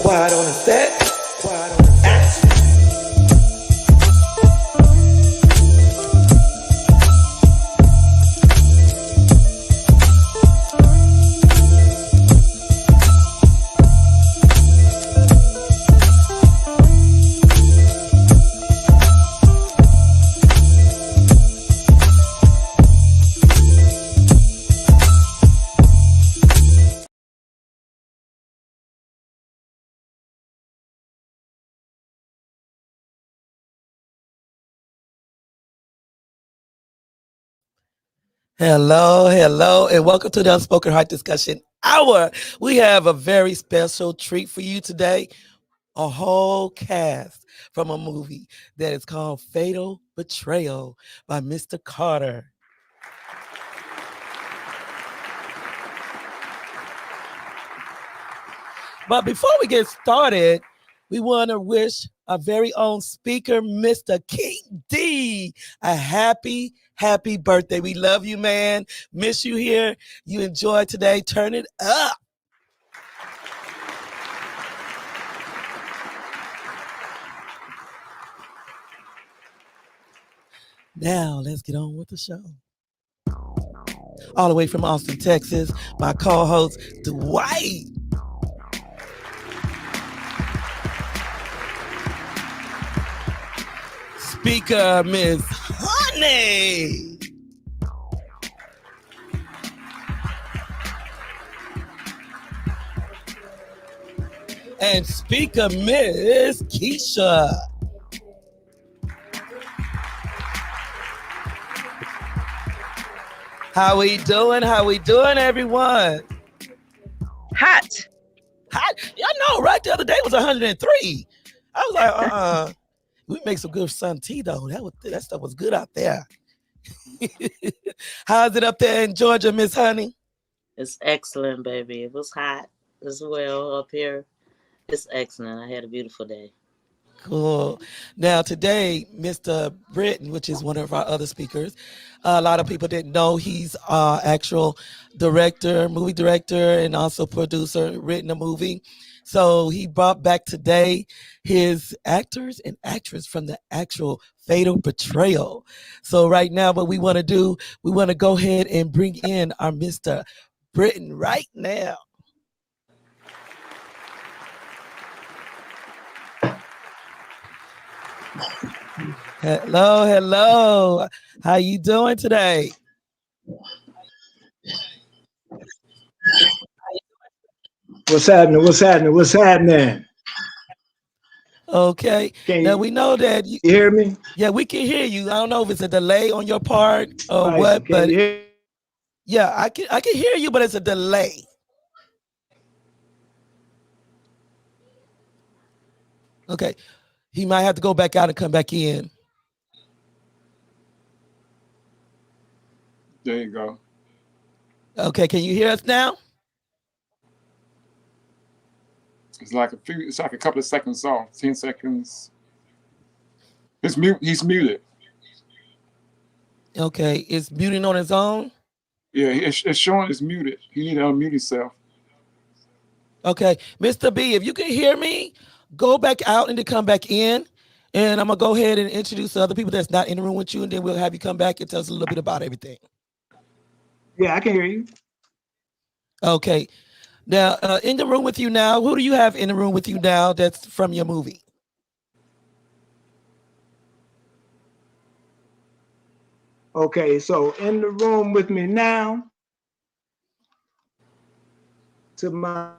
Quiet on the set, quiet on the action. Hello, hello, and welcome to the Unspoken Heart Discussion Hour. We have a very special treat for you today. A whole cast from a movie that is called Fatal Betrayal by Mr. Carter. But before we get started, we want to wish our very own speaker, Mr. King D, a happy birthday. We love you, man. Miss you here. You enjoy today. Turn it up. Now, let's get on with the show. All the way from Austin, Texas, my co-host, Dwight. Speaker, Miss Honey. And speaker, Miss Keisha. How we doing? How we doing, everyone? Hot. Y'all know, right? The other day was 103. I was like, we make some good sun tea though. That stuff was good out there. How's it up there in Georgia, Miss Honey? It's excellent, baby. It was hot as well up here. It's excellent. I had a beautiful day. Cool. Now today, Mr. Britton, which is one of our other speakers, a lot of people didn't know he's actual director, movie director, and also producer, written a movie. So he brought back today his actors and actress from the actual Fatal Betrayal. So right now, what we want to do, we want to go ahead and bring in our Mr. Britton right now. Hello. How you doing today? What's happening? Okay. Now we know that you hear me? Yeah, we can hear you. I don't know if it's a delay on your part or what, but yeah, I can hear you, but it's a delay. Okay. He might have to go back out and come back in. There you go. Okay, can you hear us now? It's like a couple of seconds off, 10 seconds. He's muted. Okay, it's muting on its own? Yeah, it's showing it's muted. He need to unmute himself. Okay, Mr. B, if you can hear me, go back out and then come back in. And I'm going to go ahead and introduce the other people that's not in the room with you, and then we'll have you come back and tell us a little bit about everything. Yeah, I can hear you. Okay. Now, in the room with you now, who do you have in the room with you now that's from your movie? Okay, so in the room with me now, to my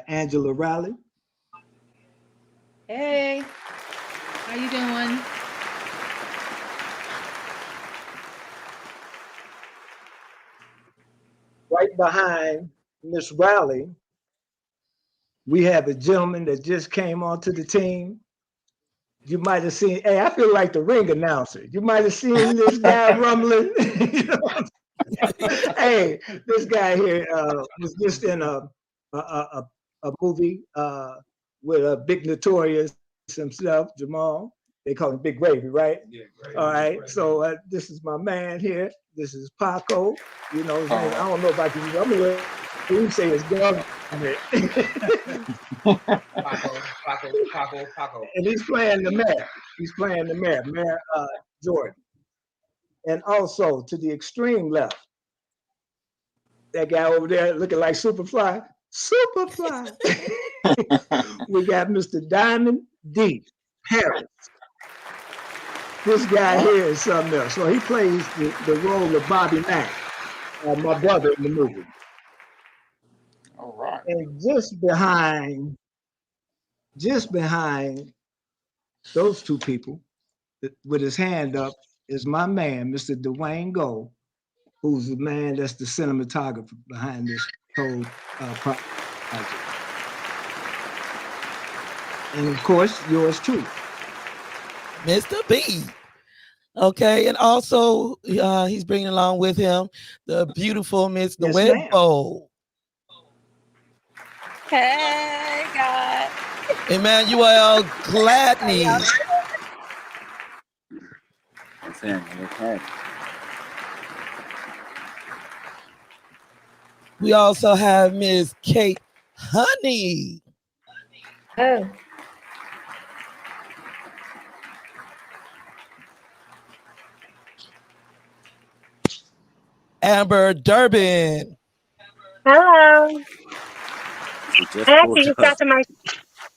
Angela Riley. Hey, how you doing? Right behind Miss Riley, we have a gentleman that just came onto the team. You might have seen, hey, I feel like the ring announcer. You might have seen this guy rumbling. You know? Hey, this guy here was just in a movie with a big notorious himself, Jamal. They call him Big Gravy, right? Yeah, Gravy. All right. So this is my man here. This is Paco. You know his name. I don't know if I can. I'm gonna let you say his government. Paco. And he's playing the mayor. He's playing the mayor, Mayor Jordan. And also to the extreme left, that guy over there looking like Superfly. Superfly. We got Mr. Diamond D. Harris. This guy here is something else. So he plays the role of Bobby Mack, my brother in the movie. All right. And just behind those two people, with his hand up, is my man, Mr. Dwayne Gold, who's the man that's the cinematographer behind this whole project. And of course, yours truly, Mr. B. Okay, and also he's bringing along with him the beautiful Miss Yes, Nuevo. Hey, God. Emmanuel Gladney. We also have Miss Kate Honey. Oh, Amber Durbin. Hello. I actually just got to my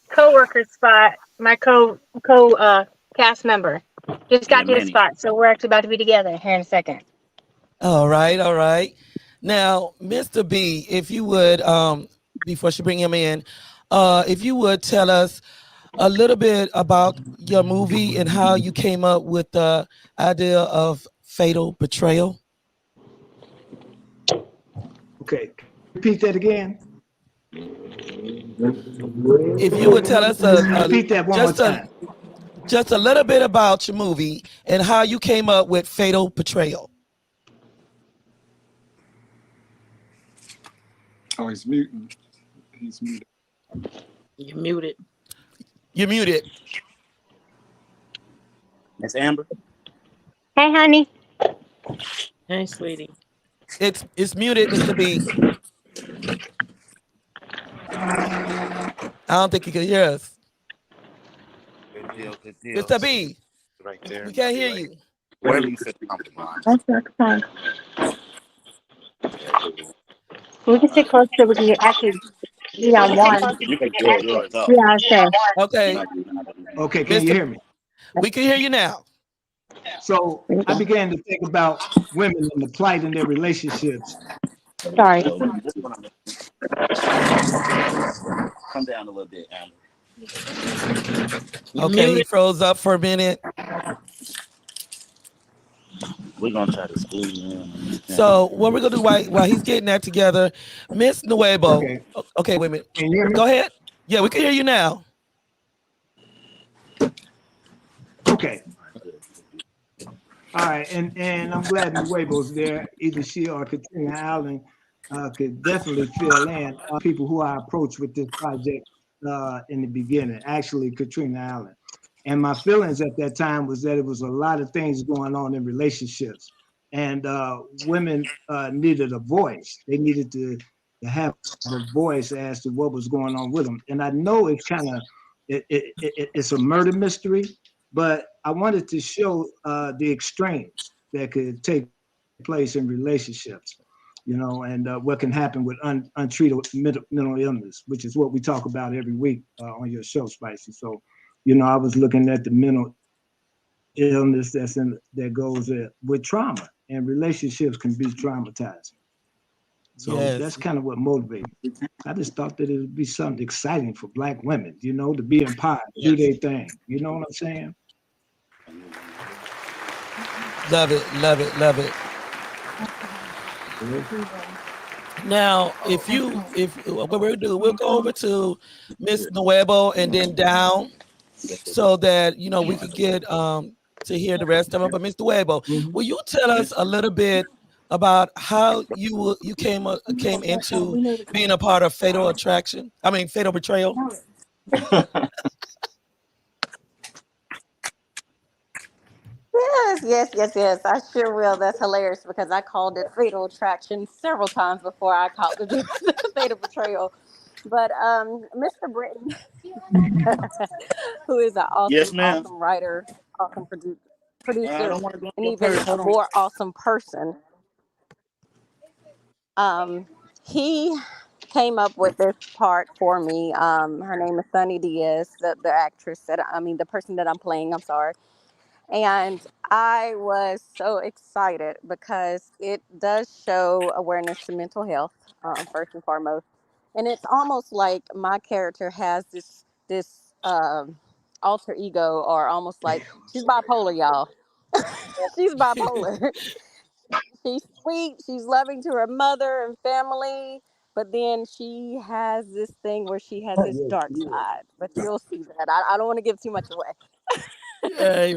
co-worker spot, my cast member. Just got to the spot, so we're actually about to be together here in a second. All right, all right. Now, Mr. B, if you would, before she bring him in, if you would tell us a little bit about your movie and how you came up with the idea of fatal betrayal. Okay, repeat that again. If you would tell us Repeat that one more time. just a little bit about your movie and how you came up with fatal betrayal. Oh, he's muting. He's muted. You're muted. You're muted. Miss Amber. Hey, honey. Hey, sweetie. It's muted, Mr. B. I don't think you can hear us. Good deal, good deal. Mr. B, Right there. we can't hear you. Wherever you sit comfortable. That's fine. We can sit close so we can actually be on one. You can throw yours up. Yeah, sure. Okay, Okay, can you hear me? we can hear you now. So I began to think about women and the plight in their relationships. Sorry. Come down a little bit, Amber. You're Okay, he muted. froze up for a minute. We're gonna try to squeeze in. So what we're gonna do while he's getting that together, Miss Nuevo. Okay. Okay, wait a minute. Can you hear me? Go ahead. Yeah, we can hear you now. Okay. All right, and I'm glad Nuevo's there. Either she or Katrina Allen could definitely fill in people who I approached with this project in the beginning. Actually, Katrina Allen. And my feelings at that time was that it was a lot of things going on in relationships, and women needed a voice. They needed to have a voice as to what was going on with them. And I know it's kind of it's a murder mystery, but I wanted to show the extremes that could take place in relationships, you know, and what can happen with untreated mental illness, which is what we talk about every week on your show, Spicy. So, you know, I was looking at the mental illness that goes with trauma, and relationships can be traumatizing. So Yes. that's kind of what motivates me. I just thought that it would be something exciting for Black women, to be empowered, do their thing. You know what I'm saying? Love it, love it, love it. Now, what we'll do, we'll go over to Miss Nuevo and then down, so that we could get to hear the rest of them. But Miss Nuevo, will you tell us a little bit about how you came into being a part of Fatal Betrayal? Yes. I sure will. That's hilarious because I called it Fatal Attraction several times before I called it Fatal Betrayal. But Mr. Britton, who is an Yes, awesome, ma'am. awesome writer, awesome I producer, don't want to go and your even purse. a Hold on. more awesome person, he came up with this part for me. Her name is Sunny Diaz, the actress the person that I'm playing. I'm sorry. And I was so excited because it does show awareness to mental health, first and foremost. And it's almost like my character has this alter ego, or almost like she's bipolar, y'all. She's bipolar. She's sweet. She's loving to her mother and family. But then she has this thing where she has this Yes, dark yeah. side. But you'll see that. I don't want to give too much away.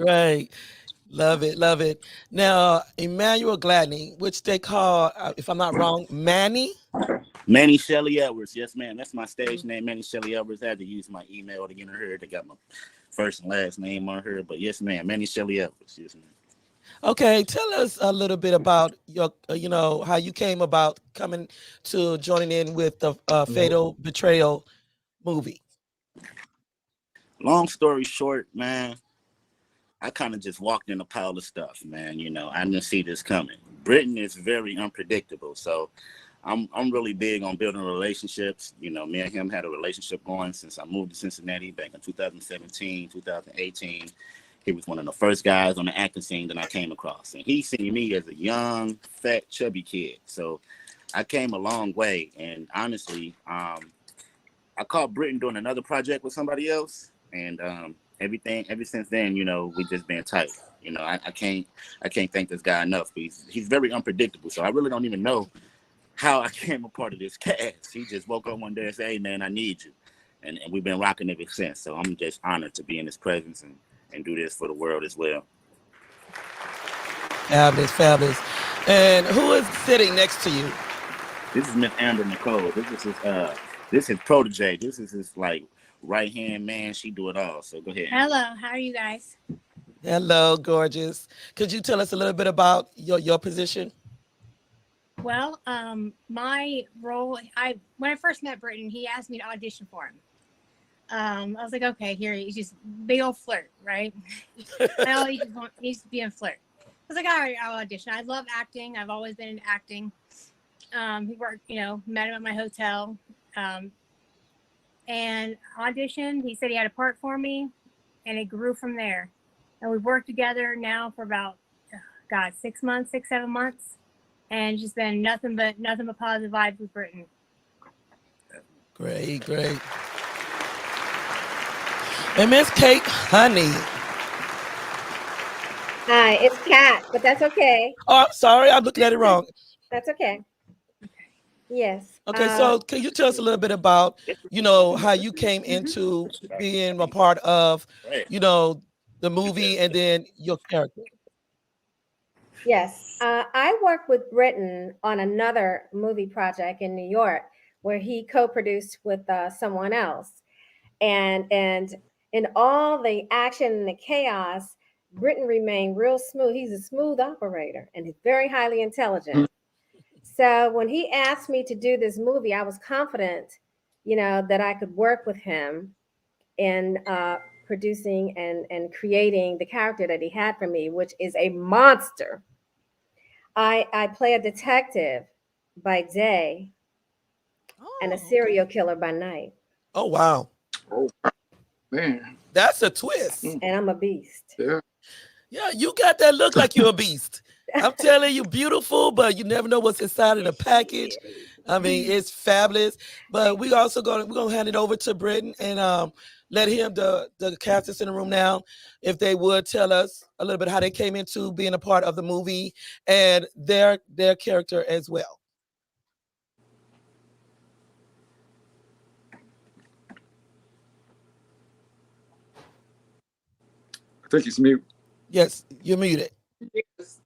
Right. Love it, love it. Now, Emmanuel Gladney, which they call, if I'm not wrong, Manny. Manny Shelley Edwards. Yes, ma'am. That's my stage name, Manny Shelley Edwards. I had to use my email to get her. They got my first and last name on her. But yes, ma'am. Manny Shelley Edwards. Yes, ma'am. Okay, tell us a little bit about your, how you came about coming to joining in with the Fatal Betrayal movie. Long story short, man, I kind of just walked in a pile of stuff, man. I didn't see this coming. Britain is very unpredictable, so I'm really big on building relationships. Me and him had a relationship going since I moved to Cincinnati back in 2017, 2018. He was one of the first guys on the acting scene that I came across, and he seen me as a young, fat, chubby kid. So I came a long way, and honestly, I caught Britain doing another project with somebody else, and ever since then, we just been tight. I can't thank this guy enough. He's very unpredictable, so I really don't even know how I became a part of this cast. He just woke up one day and said, "Hey, man, I need you," and we've been rocking ever since. So I'm just honored to be in his presence and do this for the world as well. Fabulous, fabulous. And who is sitting next to you? This is Miss Amber Nicole. This is his protege. This is his right hand man. She do it all. So go ahead. Hello, how are you guys? Hello, gorgeous. Could you tell us a little bit about your position? Well, my role, when I first met Britton, he asked me to audition for him. I was like, okay, here he's just big old flirt, right? He's being flirt. I was like, all right, I'll audition. I love acting. I've always been in acting. He worked, met him at my hotel, and auditioned. He said he had a part for me, and it grew from there. And we've worked together now for about, 6 months, 7 months, and just been nothing but positive vibes with Britton. Great, great. And Miss Kate Honey. Hi, it's Kat, but that's okay. Oh, sorry, I'm looking at it wrong. That's okay. Yes. Okay, so can you tell us a little bit about, how you came into being a part of, the movie and then your character? Yes. I worked with Britton on another movie project in New York where he co-produced with someone else. And in all the action and the chaos, Britton remained real smooth. He's a smooth operator and he's very highly intelligent. So when he asked me to do this movie, I was confident, that I could work with him in producing and creating the character that he had for me, which is a monster. I play a detective by day and a serial killer by night. Oh, wow. Oh, man. That's a twist. And I'm a beast. Yeah. Yeah, you got that look like you're a beast. I'm telling you, beautiful, but you never know what's inside of the package. I mean, it's fabulous. But we're gonna hand it over to Britton and let him the cast that's in the room now, if they would tell us a little bit how they came into being a part of the movie and their character as well. I think he's mute. Yes, you're muted. Yes.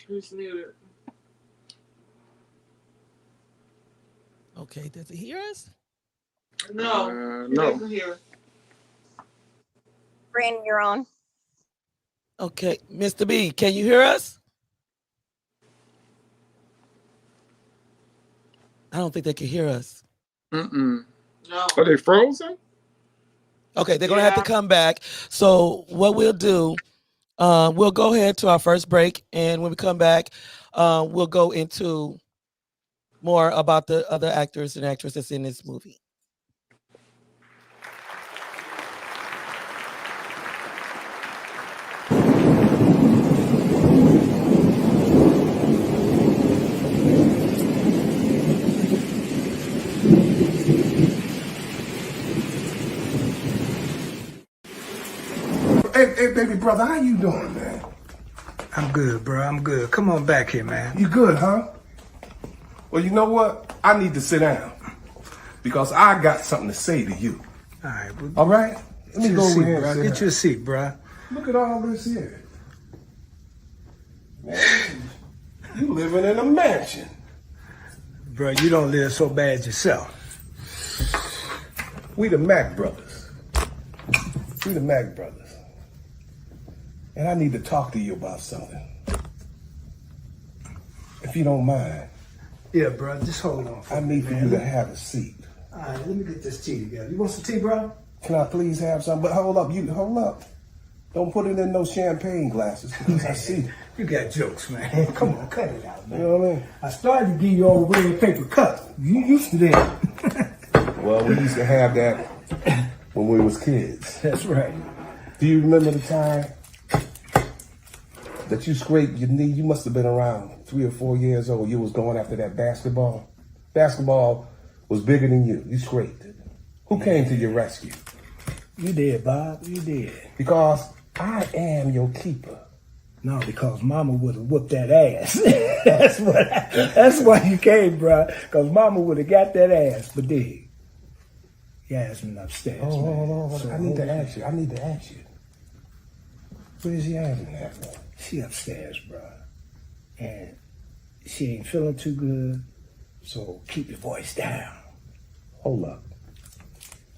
Who's muted? Okay, does he hear us? No, he No. doesn't hear. Brandon, you're on. Okay, Mr. B, can you hear us? I don't think they can hear us. Mm-mm. No. Are they frozen? Okay, they're gonna have to come back. So what we'll do, we'll go ahead to our first break, and when we come back, we'll go into more about the other actors and actresses in this movie. Hey, baby brother, how you doing, man? I'm good, bro. I'm good. Come on back here, man. You good, huh? Well, you know what? I need to sit down because I got something to say to you. All right. Well, all right? Let me go over here bro. and Get your seat, bro. Look at all this here. Man, you living in a mansion. Bro, you don't live so bad yourself. We the Mac brothers. We the Mac brothers. And I need to talk to you about something. If you don't mind. Yeah, bro. Just hold on. I need for you to have a seat. All right, let me get this tea together. You want some tea, bro? Can I please have some? But hold up, hold up. Don't put it in no champagne glasses because I see. You got jokes, man. Come on, cut it out, man. You know what I mean? I started to give you all red paper cup. You used to that. Well, we used to have that when we was kids. That's right. Do you remember the time that you scraped your knee? You must have been around 3 or 4 years old. You was going after that basketball. Basketball was bigger than you. You scraped it. Who came to your rescue? You did, Bob. You did. Because I am your keeper. No, because Mama would have whooped that ass. That's why you came, bro. Because Mama would have got that ass. But dig, Yasmin upstairs. Hold on. I need to ask you. Where's Yasmin at? She upstairs, bro. And she ain't feeling too good. So keep your voice down. Hold up.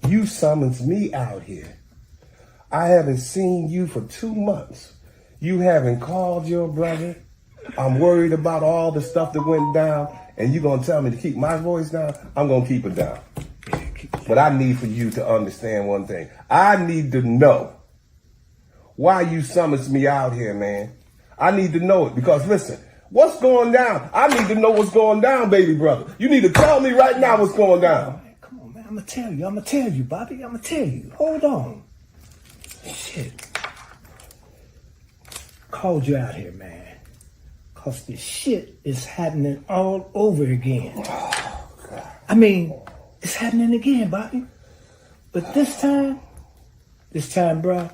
You summons me out here. I haven't seen you for 2 months. You haven't called your brother. I'm worried about all the stuff that went down, and you're going to tell me to keep my voice down? I'm going to keep it down. But I need for you to understand one thing. I need to know why you summons me out here, man. I need to know it because, listen, what's going down? I need to know what's going down, baby brother. You need to tell me right now what's going down. Come on, man. I'm going to tell you, Bobby. I'm going to tell you. Hold on. Shit. Called you out here, man. Because this shit is happening all over again. Oh, God. I mean, it's happening again, Bobby. But this time, bro,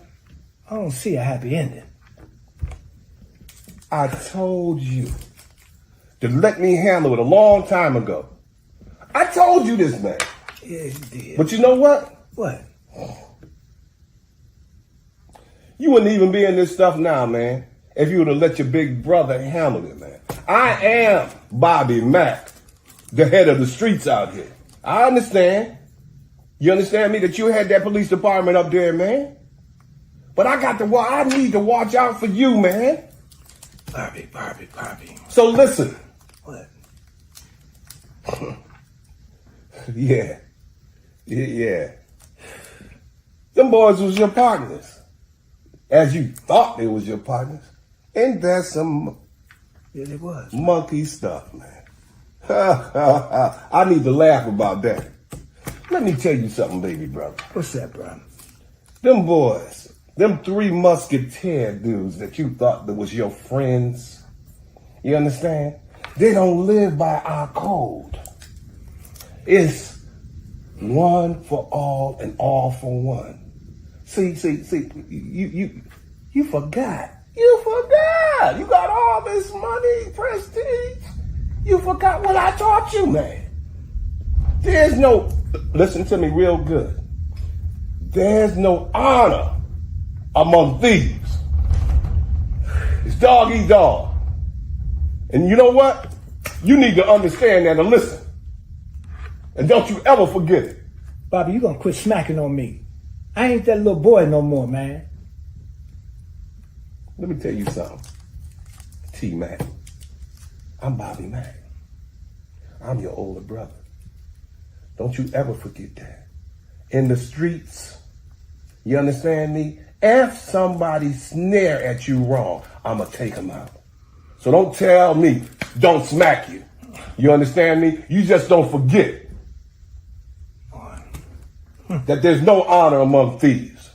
I don't see a happy ending. I told you to let me handle it a long time ago. I told you this, man. Yeah, you did. But you know what? What? You wouldn't even be in this stuff now, man, if you would have let your big brother handle it, man. I am Bobby Mack, the head of the streets out here. I understand. You understand me that you had that police department up there, man? But I need to watch out for you, man. Barbie. So listen. What? Yeah. Them boys was your partners. As you thought they was your partners. Ain't that some Yeah, it was. monkey stuff, man? I need to laugh about that. Let me tell you something, baby brother. What's that, bro? Them boys, them three musketeer dudes that you thought that was your friends, you understand? They don't live by our code. It's one for all and all for one. See, you forgot. You forgot. You got all this money, prestige. You forgot what I taught you, man. There's no, listen to me real good. There's no honor among thieves. It's dog eat dog. And you know what? You need to understand that and listen. And don't you ever forget it. Bobby, you gonna quit smacking on me. I ain't that little boy no more, man. Let me tell you something. T-Mac. I'm Bobby Mac. I'm your older brother. Don't you ever forget that. In the streets, you understand me? If somebody snare at you wrong, I'ma take them out. So don't tell me, don't smack you. You understand me? You just don't forget that there's no honor among thieves.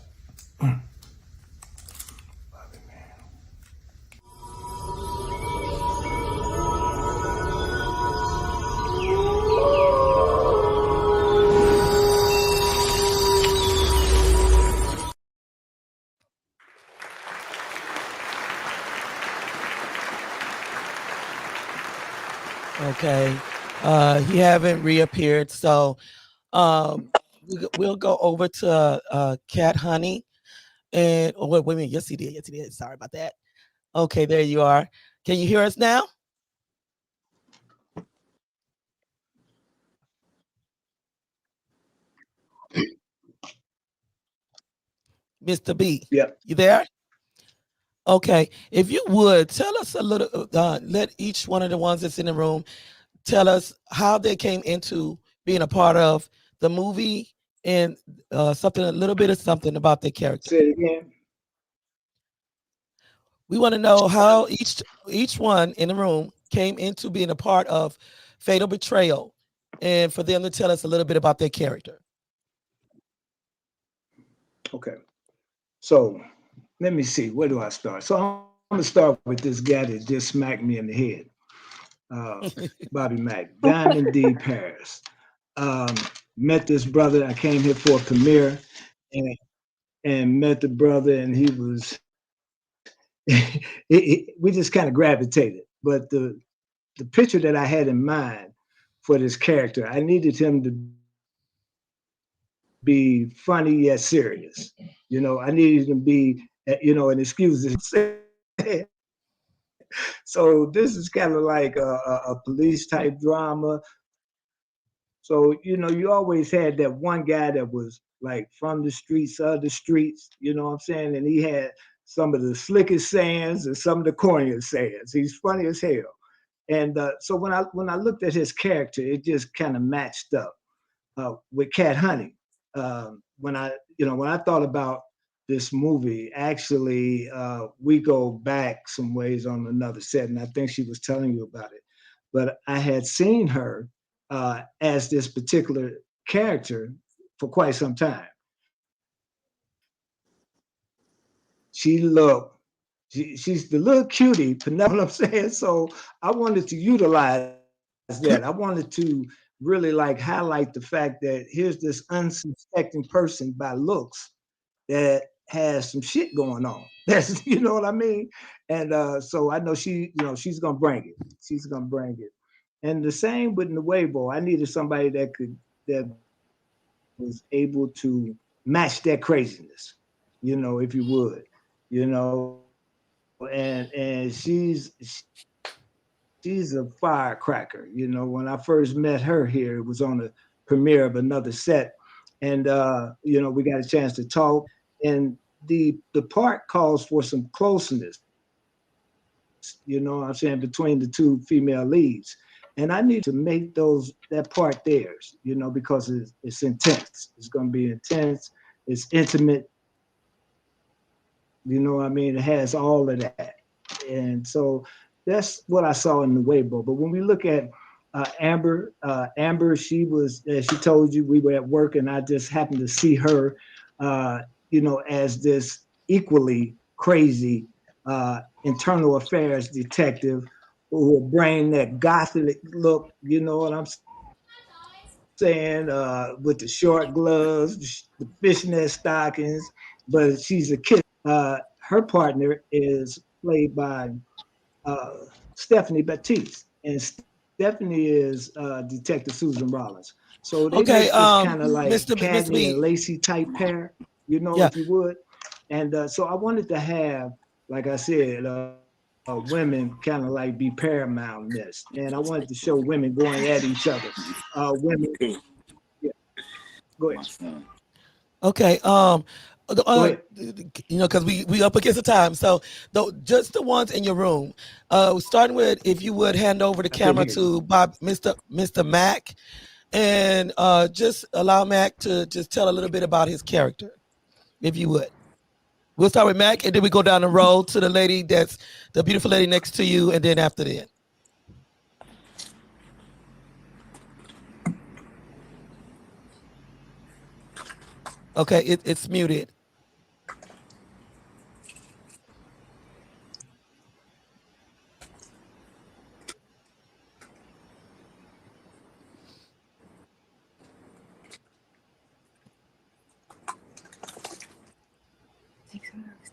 Okay. He haven't reappeared, so we'll go over to Cat Honey. And oh, wait a minute. Yes, he did. Yes, he did. Sorry about that. Okay, there you are. Can you hear us now? Mr. B. Yep. You there? Okay. If you would tell us a little, let each one of the ones that's in the room tell us how they came into being a part of the movie and something, a little bit of something about their character. Say it again. We want to know how each one in the room came into being a part of Fatal Betrayal, and for them to tell us a little bit about their character. Okay. So let me see. Where do I start? So I'm gonna start with this guy that just smacked me in the head. Bobby Mack, Diamond D Paris. Met this brother. I came here for a premiere and met the brother, and he was we just kind of gravitated. But the picture that I had in mind for this character, I needed him to be funny yet serious. You know, I needed him to be, and excuse this. So this is kind of like a police type drama. So, you always had that one guy that was like from the streets, of the streets, you know what I'm saying? And he had some of the slickest sayings and some of the corniest sayings. He's funny as hell. And so when I looked at his character, it just kind of matched up with Cat Honey. When I thought about this movie, actually, we go back some ways on another set, and I think she was telling you about it. But I had seen her as this particular character for quite some time. She's the little cutie, you know what I'm saying? So I wanted to utilize that. I wanted to really like highlight the fact that here's this unsuspecting person by looks that has some shit going on. That's, you know what I mean? And so I know she's gonna bring it. She's gonna bring it. And the same with Nuevo. I needed somebody that was able to match that craziness, if you would, and she's a firecracker. When I first met her here, it was on the premiere of another set, and we got a chance to talk, and the part calls for some closeness, what I'm saying, between the two female leads. And I need to make that part theirs, because it's intense. It's going to be intense. It's intimate. You know what I mean? It has all of that. And so that's what I saw in the Weibo. But when we look at Amber. Amber, she was, as she told you, we were at work, and I just happened to see her, as this equally crazy internal affairs detective who will bring that gothic look. You know what I'm saying? With the short gloves, the fishnet stockings, but she's a kid. Her partner is played by Stephanie Baptiste, and Stephanie is Detective Susan Rollins. So they Okay, make this kind of like Miss Cadney and Me. Lacey type pair, Yeah. if you would. And so I wanted to have, like I said, women kind of like be paramount in this, and I wanted to show women going at each other. Women, yeah. Go ahead. Okay. Go ahead. Because we up against the time. So just the ones in your room. Starting with, if you would hand over the camera to Mr. Mack, and just allow Mack to just tell a little bit about his character, if you would. We'll start with Mac, and then we go down the road to the lady that's the beautiful lady next to you, and then after that. Okay, it's muted.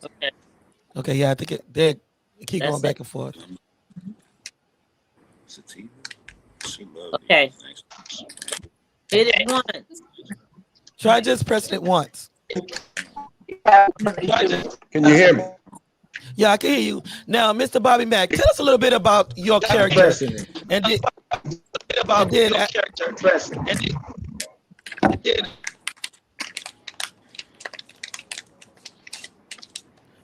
Okay. Okay, yeah, I think they keep That's going back it. and forth. Okay. Hit it once. Try just pressing it once. Can you hear me? Yeah, I can hear you. Now, Mr. Bobby Mack, tell us a little bit about your character. Pressing it. And then,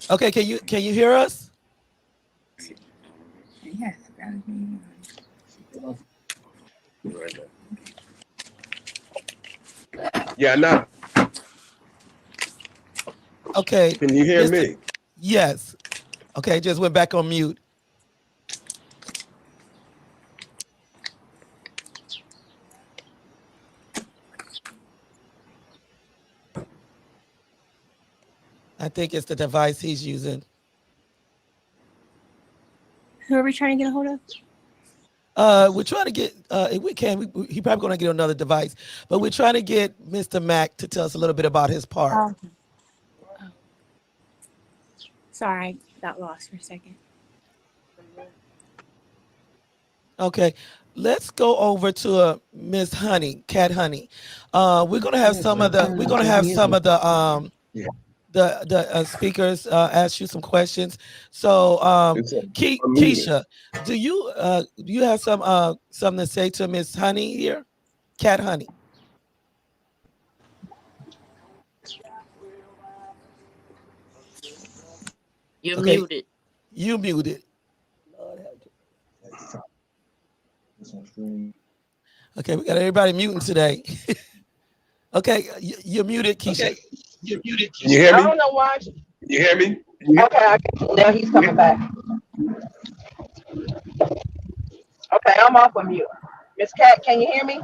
okay, can you hear us? Yes. Yeah, no. Okay. Can you hear me? Yes. Okay, just went back on mute. I think it's the device he's using. Who are we trying to get a hold of? We're trying to get, if we can, he probably going to get another device, but we're trying to get Mr. Mack to tell us a little bit about his part. Oh. Sorry, I got lost for a second. Okay, let's go over to Miss Honey, Cat Honey. We're gonna have some of the speakers ask you some questions. So Keisha, do you have something to say to Miss Honey here, Cat Honey? You're muted. You muted. Okay, we got everybody muting today. Okay, you're muted, Keisha. Okay. Can you hear me? I don't know why. Can you hear me? Okay, now he's coming back. Okay, I'm off of mute. Miss Cat, can you hear me?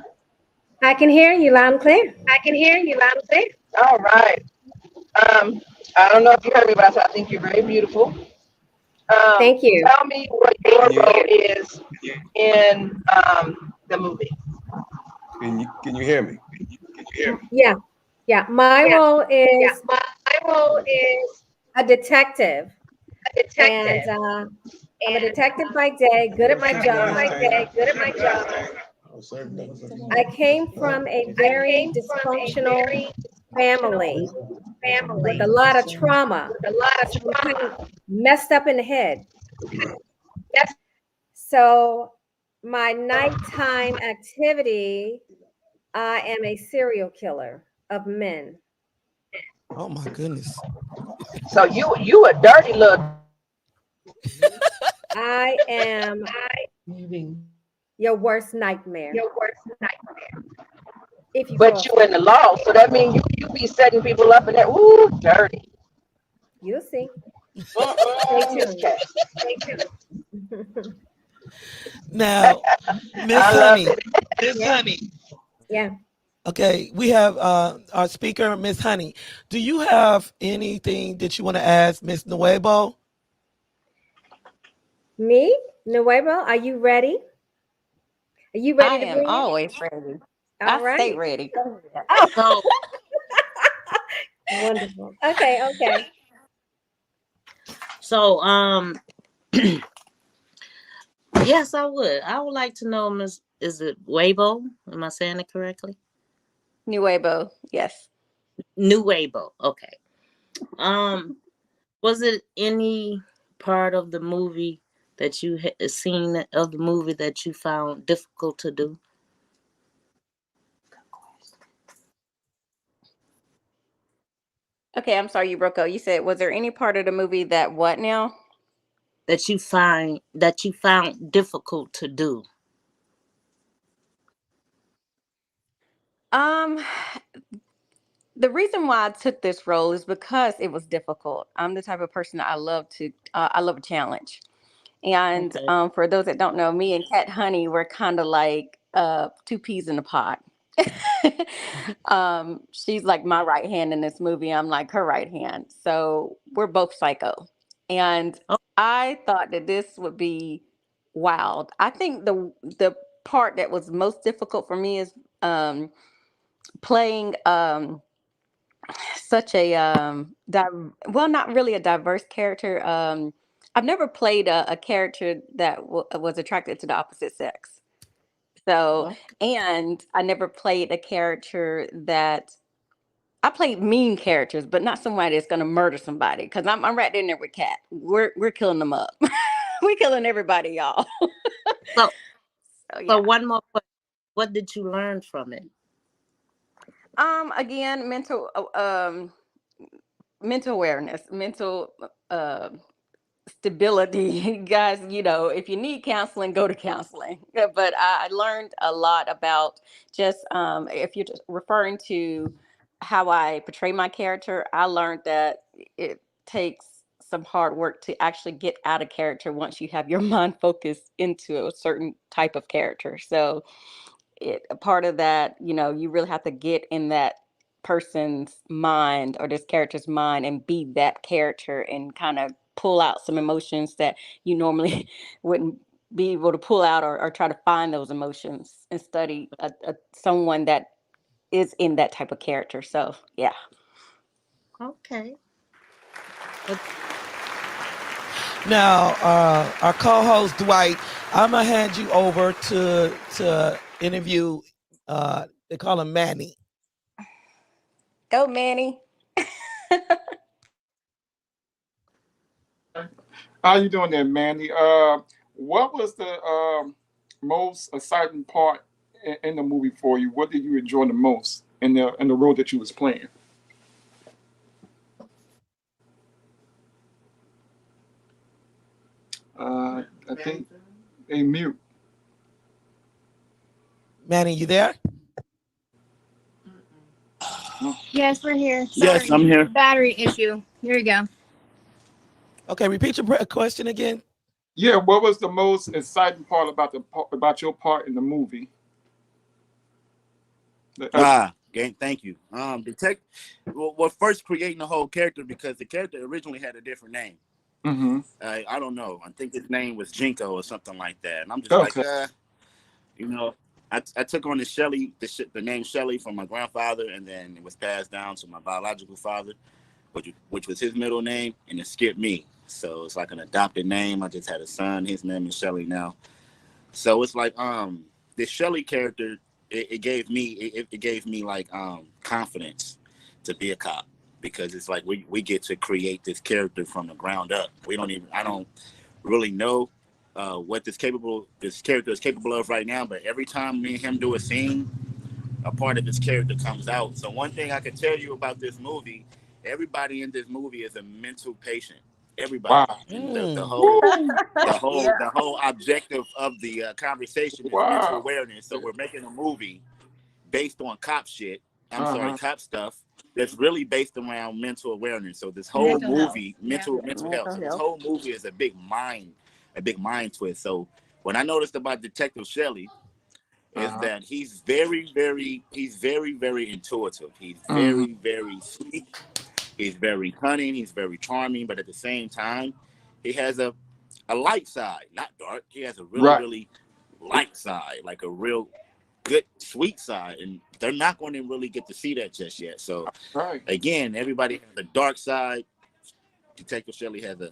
I can hear you loud and clear. All right. I don't know if you heard me, but I think you're very beautiful. Thank you. Tell me what your role is in the movie. Can you hear me? Yeah. My role is a detective. And I'm a detective by day, good at my job. I came from a very dysfunctional family with a lot of trauma. So I'm kind of messed up in the head. So my nighttime activity, I am a serial killer of men. Oh my goodness. So you a dirty little. I am your worst nightmare. But you in the law, so that means you be setting people up in that. Ooh, dirty. You'll see. Stay tuned. Now, Miss I love Honey. it. Miss Yeah. Honey. Yeah. Okay, we have our speaker, Miss Honey. Do you have anything that you want to ask Miss Nuevo? Me, Nuevo, are you ready? Are you I ready to am bring it? always ready. All I stay right. ready. Go ahead. Oh, So, wonderful. Okay, okay. so, yes, I would. I would like to know, Miss, is it Weibo? Am I saying it correctly? Nuevo, yes. New Weibo. Okay. Um, was it any part of the movie that you had seen of the movie that you found difficult to do? Okay, I'm sorry you broke up. You said, was there any part of the movie that what now? That you found difficult to do? Um, the reason why I took this role is because it was difficult. I'm the type of person that I love a challenge. And Okay. for those that don't know, me and Cat Honey, we're kind of like two peas in a pod. She's like my right hand in this movie. I'm like her right hand. So we're both psycho. And Oh, I thought that this would be wild. I think the part that was most difficult for me is playing such a well, not really a diverse character. I've never played a character that was attracted to the opposite sex. So, okay. and I never played a character that I played mean characters, but not somebody that's gonna murder somebody. Because I'm right in there with Kat. We're killing them up. We're killing everybody, y'all. So, So so yeah. one more question. What did you learn from it? Again, mental awareness, mental stability. Guys, if you need counseling, go to counseling. Yeah, but I learned a lot about just if you're just referring to how I portray my character, I learned that it takes some hard work to actually get out of character once you have your mind focused into a certain type of character. So a part of that, you really have to get in that person's mind or this character's mind and be that character and kind of pull out some emotions that you normally wouldn't be able to pull out, or try to find those emotions and study someone that is in that type of character. So yeah. Okay. Now, our co-host Dwight, I'm gonna hand you over to interview. They call him Manny. Go Manny. How you doing there, Mandy? What was the most exciting part in the movie for you? What did you enjoy the most in the role that you was playing? I think they mute. Manny, you there? Yes, we're here. Yes, Sorry. I'm here. Battery issue. Here you go. Okay, repeat your question again. Yeah, what was the most exciting part about your part in the movie? Thank you. Well, first creating the whole character, because the character originally had a different name. Mm-hmm. I don't know. I think his name was Jinko or something like that. And I'm just Okay. I took on the name Shelly from my grandfather, and then it was passed down to my biological father, which was his middle name, and it skipped me. So it's like an adopted name. I just had a son. His name is Shelly now. So it's like this Shelly character. It gave me like confidence to be a cop, because it's like we get to create this character from the ground up. I don't really know what this character is capable of right now, but every time me and him do a scene, a part of his character comes out. So one thing I can tell you about this movie, everybody in this movie is a mental patient. Everybody. Wow. And the Yeah. whole objective of the conversation is mental Wow. awareness. So we're making a movie based on cop shit. Uh-huh. Cop stuff that's really based around mental awareness. So this whole Mental health. movie, Yeah. mental health. So this whole movie is a big mind twist. So what I noticed about Detective Shelley is that he's very, very intuitive. He's very, very sweet. He's very cunning. He's very charming. But at the same time, he has a light side, not dark. He has a really, really light side, like a real good, sweet side. And they're not going to really get to see that just yet. So, again, everybody has a dark side. Detective Shelley has a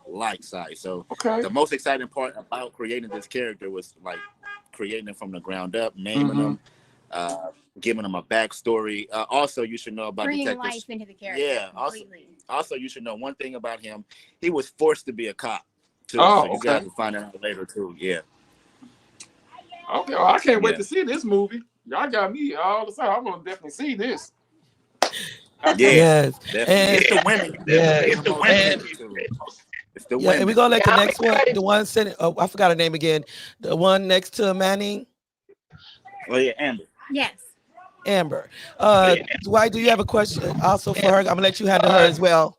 light side. So, the most exciting part about creating this character was like creating it from the ground up, naming them, giving them a backstory. Also, you should know about bringing Detective. life into the character. Yeah. Completely. Also, you should know one thing about him. He was forced to be a cop too. Oh, so you guys will find out later too. Yeah. Okay. Well, I can't wait to see this movie. Y'all got me all the time. I'm gonna definitely see this. Yes. Definitely. It's the women. It's the women. It's the women. And we're gonna let the next one, the one sitting. Oh, I forgot her name again. The one next to Manning. Oh yeah, Amber. Yes. Amber. Dwight, do you have a question also for her? I'm gonna let you handle her as well.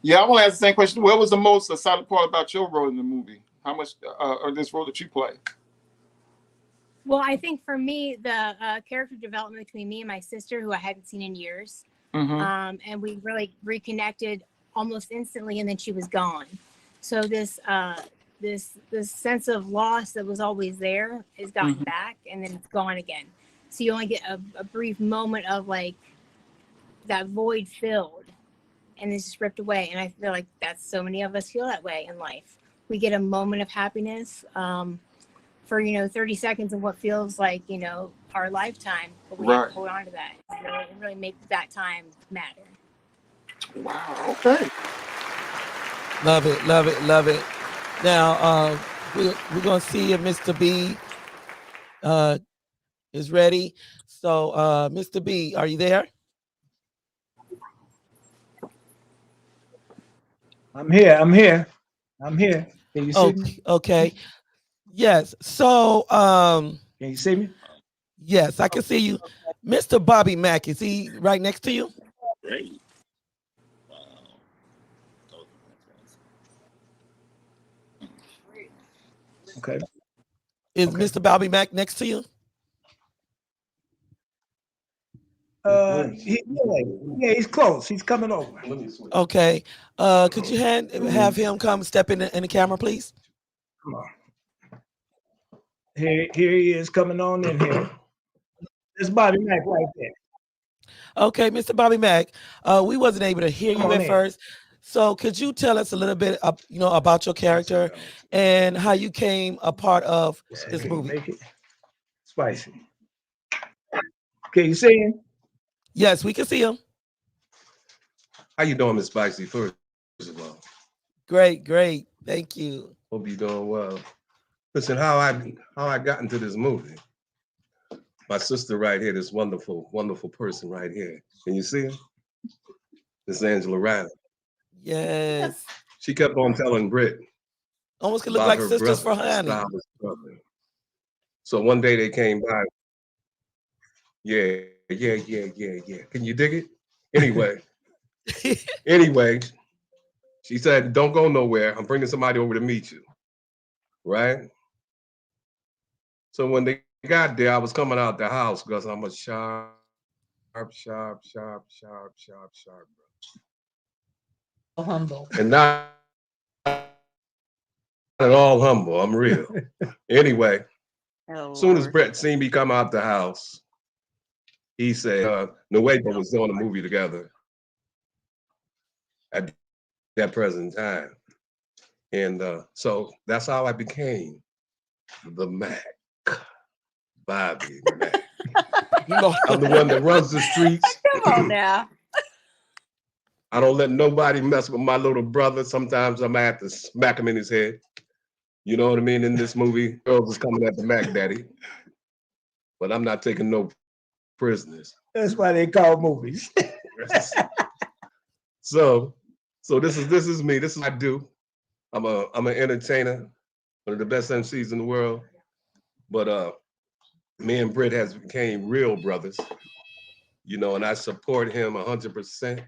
Yeah, I want to ask the same question. What was the most exciting part about your role in the movie? How much or this role that you play? Well, I think for me, the character development between me and my sister, who I hadn't seen in years, and we really reconnected almost instantly, and then she was gone. So this sense of loss that was always there has gotten back, and then it's gone again. So you only get a brief moment of like that void filled, and it's just ripped away. And I feel like that's so many of us feel that way in life. We get a moment of happiness for 30 seconds of what feels like our lifetime, but we have to hold on to that. It really makes that time matter. Wow. Okay. Love it, love it, love it. Now we're gonna see if Mr. B is ready. So Mr. B, are you there? I'm here. Can you see me? Okay. Yes. So Can you see me? yes, I can see you. Mr. Bobby Mack, is he right next to you? Great. Okay. Is Mr. Bobby Mack next to you? Yeah, he's close. He's coming over. Okay. Could you have him come step in the camera, please? Come on. Here he is coming on in here. There's Bobby Mack right there. Okay, Mr. Bobby Mack, we wasn't able to hear you at first. So could you tell us a little bit, about your character and how you came a part of this movie? Make it spicy. Can you see him? Yes, we can see him. How you doing, Miss Spicy? First of all. Great. Thank you. Hope you're doing well. Listen, how I got into this movie. My sister right here, this wonderful, wonderful person right here. Can you see her? This is Angela Riley. Yes. She kept on telling Britt. Almost could look like sisters for honey. So one day they came by. Yeah. Can you dig it? Anyway, she said, don't go nowhere. I'm bringing somebody over to meet you. Right? So when they got there, I was coming out the house because I'm a sharp. Humble. And not at all humble. I'm real. Anyway, soon as Brett seen me come out the house, he said, Nueva was doing a movie together at that present time. And so that's how I became the Mac. Bobby Mac. I'm the one that runs the streets. Come on now. I don't let nobody mess with my little brother. Sometimes I might have to smack him in his head. You know what I mean? In this movie, girls is coming at the Mac Daddy. But I'm not taking no prisoners. That's why they call movies. So this is me. This is what I do. I'm an entertainer, one of the best MCs in the world. But me and Britt has became real brothers, and I support him 100%.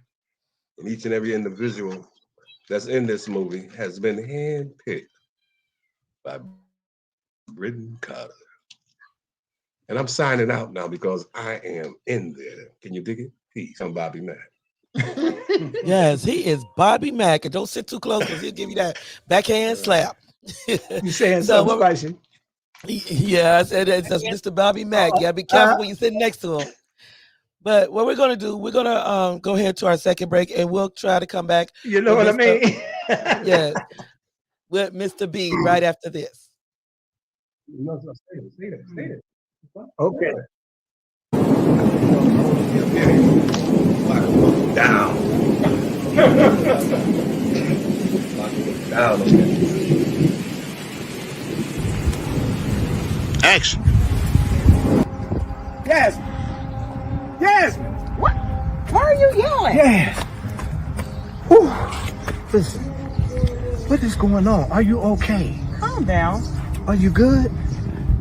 And each and every individual that's in this movie has been handpicked by Britton Carter. And I'm signing out now because I am in there. Can you dig it? Peace. I'm Bobby Mack. Yes, he is Bobby Mack. And don't sit too close because he'll give you that backhand slap. You saying So something spicy? yeah, I said that's Mr. Bobby Mack. You gotta be careful when you're sitting next to him. But what we're gonna do, we're gonna go ahead to our second break, and we'll try to come back. You know what I mean? Yes, with Mr. B right after this. Say it. Okay. Down. Down. Action. Yasmin. What? Why are you yelling? Yes. Whew. Listen, what is going on? Are you okay? Calm down. Are you good?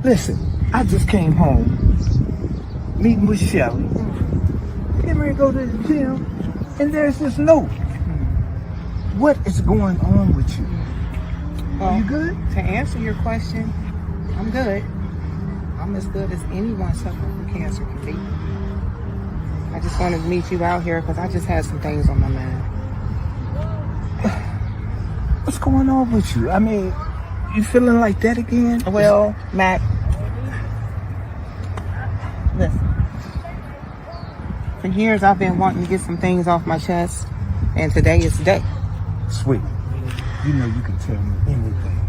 Listen, I just came home, meeting with Shelly, getting ready to go to the gym, and there's this note. What is going on with you? Are you good? To answer your question, I'm good. I'm as good as anyone suffering from cancer can be. I just wanted to meet you out here because I just had some things on my mind. What's going on with you? I mean, you feeling like that again? Well, Matt, listen. For years I've been wanting to get some things off my chest, and today is the day. Sweet. You know you can tell me anything.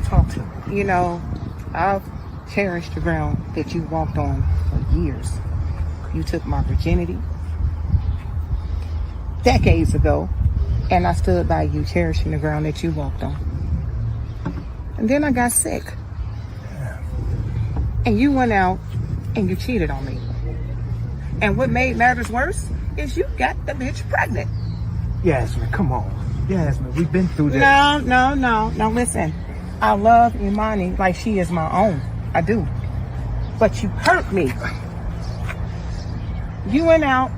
Talk to me. You know, I've cherished the ground that you walked on for years. You took my virginity decades ago, and I stood by you cherishing the ground that you walked on. And then I got sick. And you went out and you cheated on me. And what made matters worse is you got the bitch pregnant. Yasmin, come on. Yasmin, we've been through this. No, listen. I love Imani like she is my own. I do. But you hurt me. You went out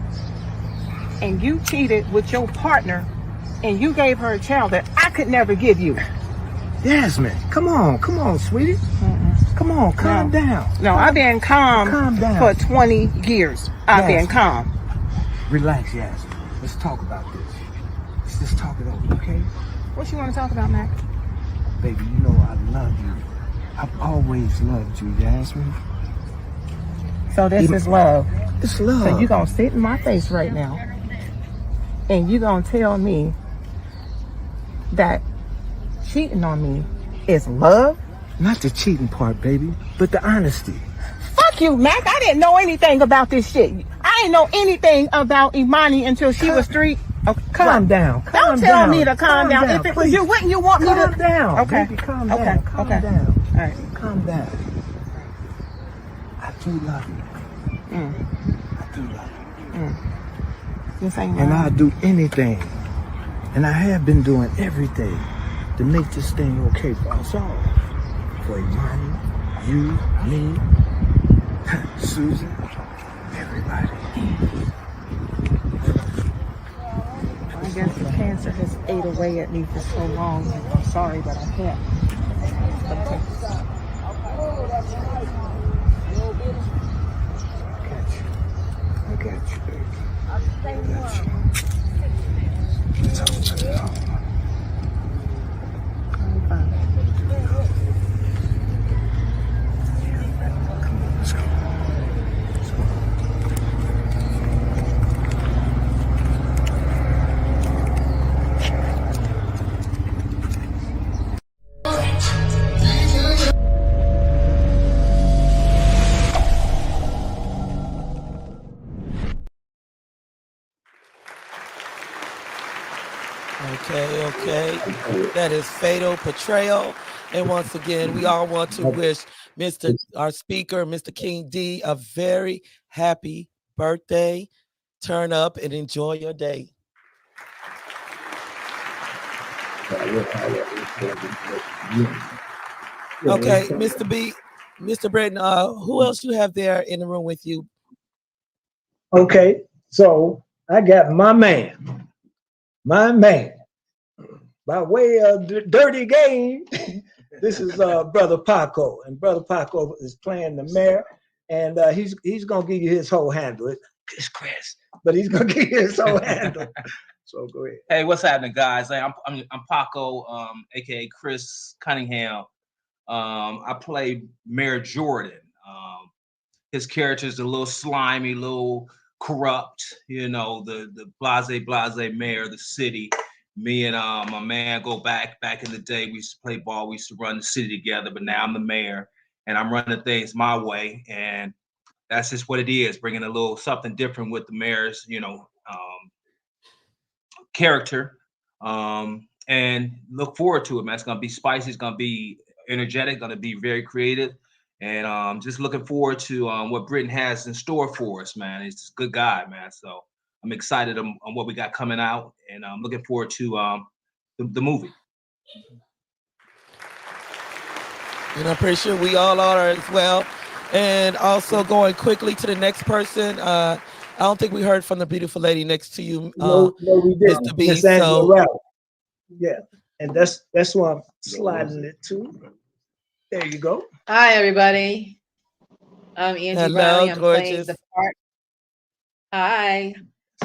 and you cheated with your partner and you gave her a child that I could never give you. Yasmin, come on, sweetie. Come on, calm down. No, I've been calm for 20 years. I've been calm. Relax, Yasmin. Let's talk about this. Let's just talk it over, okay? What you want to talk about, Mac? Baby, you know I love you. I've always loved you, Yasmin. So this is love. It's love. So you gonna sit in my face right now and you gonna tell me that cheating on me is love? Not the cheating part, baby, but the honesty. Fuck you, Mac. I didn't know anything about this shit. I didn't know anything about Imani until she was 3. Okay, calm down. Don't tell me to calm down. If it was you, wouldn't you want me to? Calm down. Okay. Baby, calm down. Calm down. All right. Calm down. I do love you. I do love you. This ain't and right. I'll do anything. And I have been doing everything to make this thing okay for us all. For Imani, you, me, Susan, everybody. I guess the cancer has ate away at me for so long. I'm sorry, but I can't. Okay. I got you, baby. I got you. Let's hope to it all. I'm fine. Come on, let's go. Let's go. Okay. That is Fatal Betrayal. And once again, we all want to wish our speaker, Mr. King D, a very happy birthday. Turn up and enjoy your day. Okay, Mr. B, Mr. Britton, who else you have there in the room with you? Okay, so I got my man, by way of Dirty Game, this is Brother Paco, and Brother Paco is playing the mayor, and he's gonna give you his whole handle. It's Chris, but he's gonna give you his whole handle. So go ahead. Hey, what's happening, guys? I'm Paco, aka Chris Cunningham. I play Mayor Jordan. His character is a little slimy, a little corrupt. You know, the blase mayor of the city. Me and my man go back in the day. We used to play ball. We used to run the city together. But now I'm the mayor, and I'm running things my way. And that's just what it is. Bringing a little something different with the mayor's, character. And look forward to it, man. It's gonna be spicy. It's gonna be energetic. Gonna be very creative. And just looking forward to what Britton has in store for us, man. He's a good guy, man. So I'm excited on what we got coming out, and I'm looking forward to the movie. And I'm pretty sure we all are as well. And also going quickly to the next person. I don't think we heard from the beautiful lady next to you, No, we didn't. Mr. B. Miss Angela Rowell. Yeah, and that's who I'm sliding it to. There you go. Hi, everybody. I'm Angie Hello, Riley. I'm playing gorgeous. the part. Hi.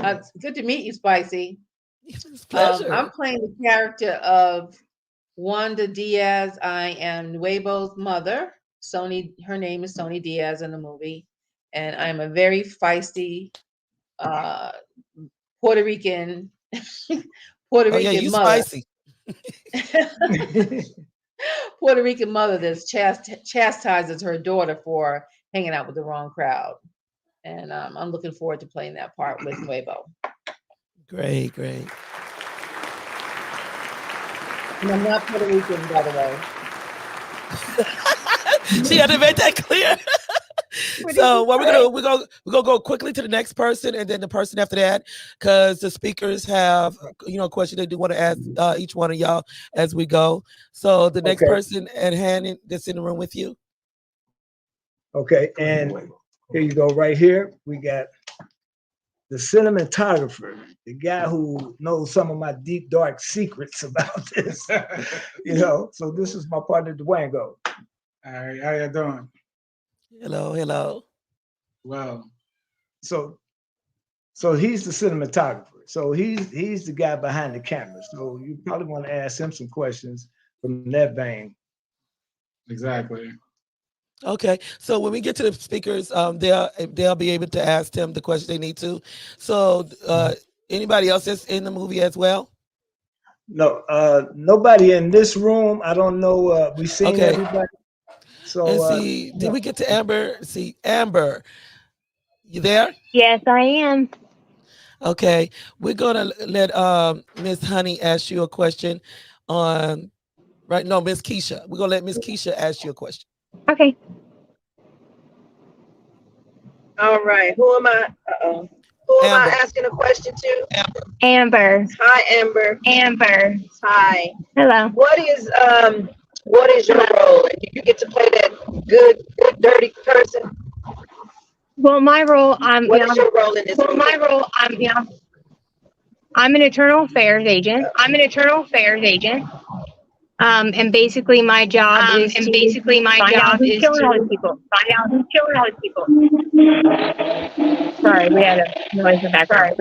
It's good to meet you, Spicy. It's a pleasure. I'm playing the character of Wanda Diaz. I am Nuevo's mother. Her name is Sony Diaz in the movie. And I'm a very feisty Puerto Rican Oh yeah, you mother. spicy. Puerto Rican mother that chastises her daughter for hanging out with the wrong crowd. And I'm looking forward to playing that part with Nuevo. Great. And I'm not Puerto Rican, by the way. She had to make that clear. So what we're gonna go quickly to the next person, and then the person after that, because the speakers have questions they do want to ask each one of y'all as we go. So the next person at hand that's in the room with you. Okay, and here you go. Right here, we got the cinematographer, the guy who knows some of my deep, dark secrets about this. So this is my partner, Dwayne. Go. All right, how you doing? Hello. Well, so he's the cinematographer. So he's the guy behind the camera. So you probably want to ask him some questions from that vein. Exactly. Okay, so when we get to the speakers, they'll be able to ask him the questions they need to. So anybody else that's in the movie as well? No, nobody in this room. I don't know. We've seen everybody. So did we get to Amber? See, Amber, you there? Yes, I am. Okay, we're gonna let Miss Honey ask you a question on Miss Keisha. We're gonna let Miss Keisha ask you a question. Okay. All right. Who am I? Who am I asking a question to? Amber. Hi, Amber. Amber. Hi. Hello. What is your role? And do you get to play that good dirty person? Well, my role, what is your role in this? Well, my role, I'm an internal affairs agent. And basically my job is killing all these people. Find out who's killing all these people. Sorry, we had a noise in the background.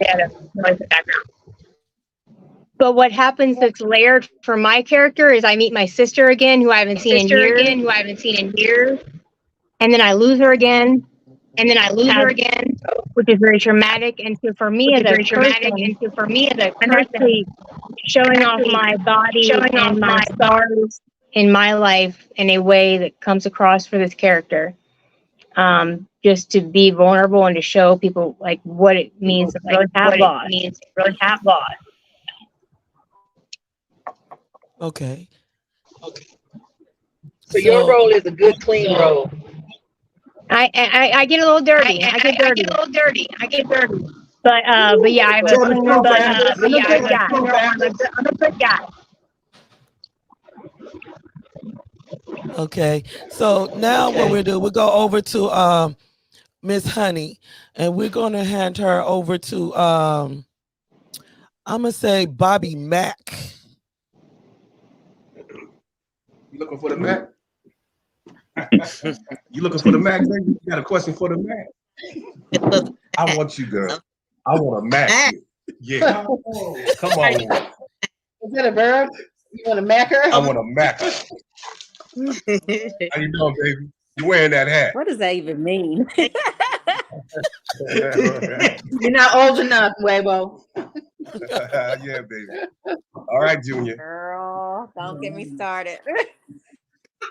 But what happens that's layered for my character is I meet my sister again, who I haven't seen in years. And then I lose her again. Which is very traumatic. And so for me as a person, I'm actually showing off my body and my scars in my life in a way that comes across for this character. Just to be vulnerable and to show people like what it means to really have loss. Okay. So your role is a good, clean role. I get a little dirty. I get dirty. But yeah, I'm a good guy. Okay. So now what we'll do, we'll go over to Miss Honey, and we're gonna hand her over to I'm gonna say Bobby Mack. You looking for the Mac? You looking for the Mac, baby? You got a question for the Mac? I want you, girl. I want a Mac. Yeah. Come on. Is that a verb? You want to mac her? I want a Mac. How you doing, baby? You wearing that hat? What does that even mean? You're not old enough, Weibo. Yeah, baby. All right, Junior. Girl, don't get me started.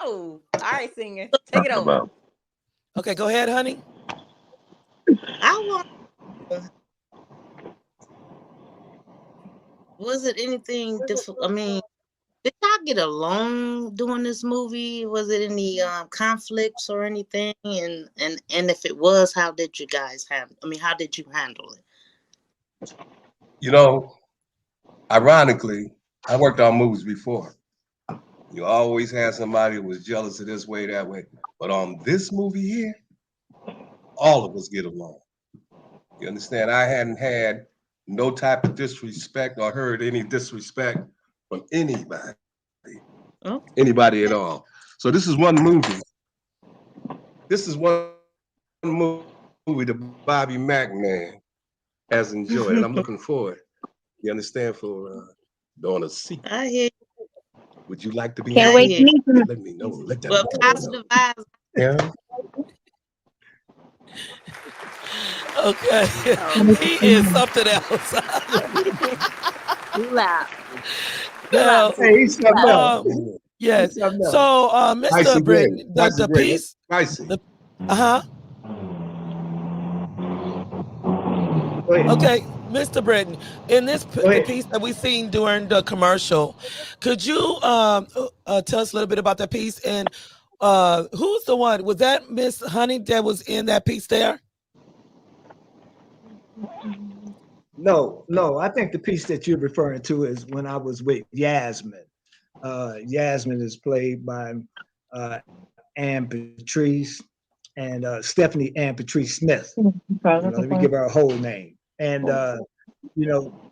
Oh, all right, singer. Take it over. Okay, go ahead, honey. I want. Was it anything difficult? I mean, did y'all get along doing this movie? Was it any conflicts or anything? And if it was, how did you guys handle? I mean, how did you handle it? You know, ironically, I worked on movies before. You always had somebody who was jealous of this way, that way. But on this movie here, all of us get along. You understand? I hadn't had no type of disrespect or heard any disrespect from anybody. Oh. Anybody at all. So this is one movie. This is one movie the Bobby Mack man has enjoyed, and I'm looking forward. You understand, for doing a sequel. I hear you. Would you like to be? Can't wait to meet you. Let me know. Let that Well, know. positive vibes. Yeah. Okay. He is something else. Laugh. Now, Hey, he's something else. yes. He's something else. So, Mr. Britton, the piece. Spicy. Okay, Mr. Britton, in this the piece that we seen during the commercial, could you tell us a little bit about that piece? And who's the one? Was that Miss Honey that was in that piece there? No, I think the piece that you're referring to is when I was with Yasmin. Yasmin is played by Ann Patrice and Stephanie Ann Patrice Smith. Let me give her a whole name. And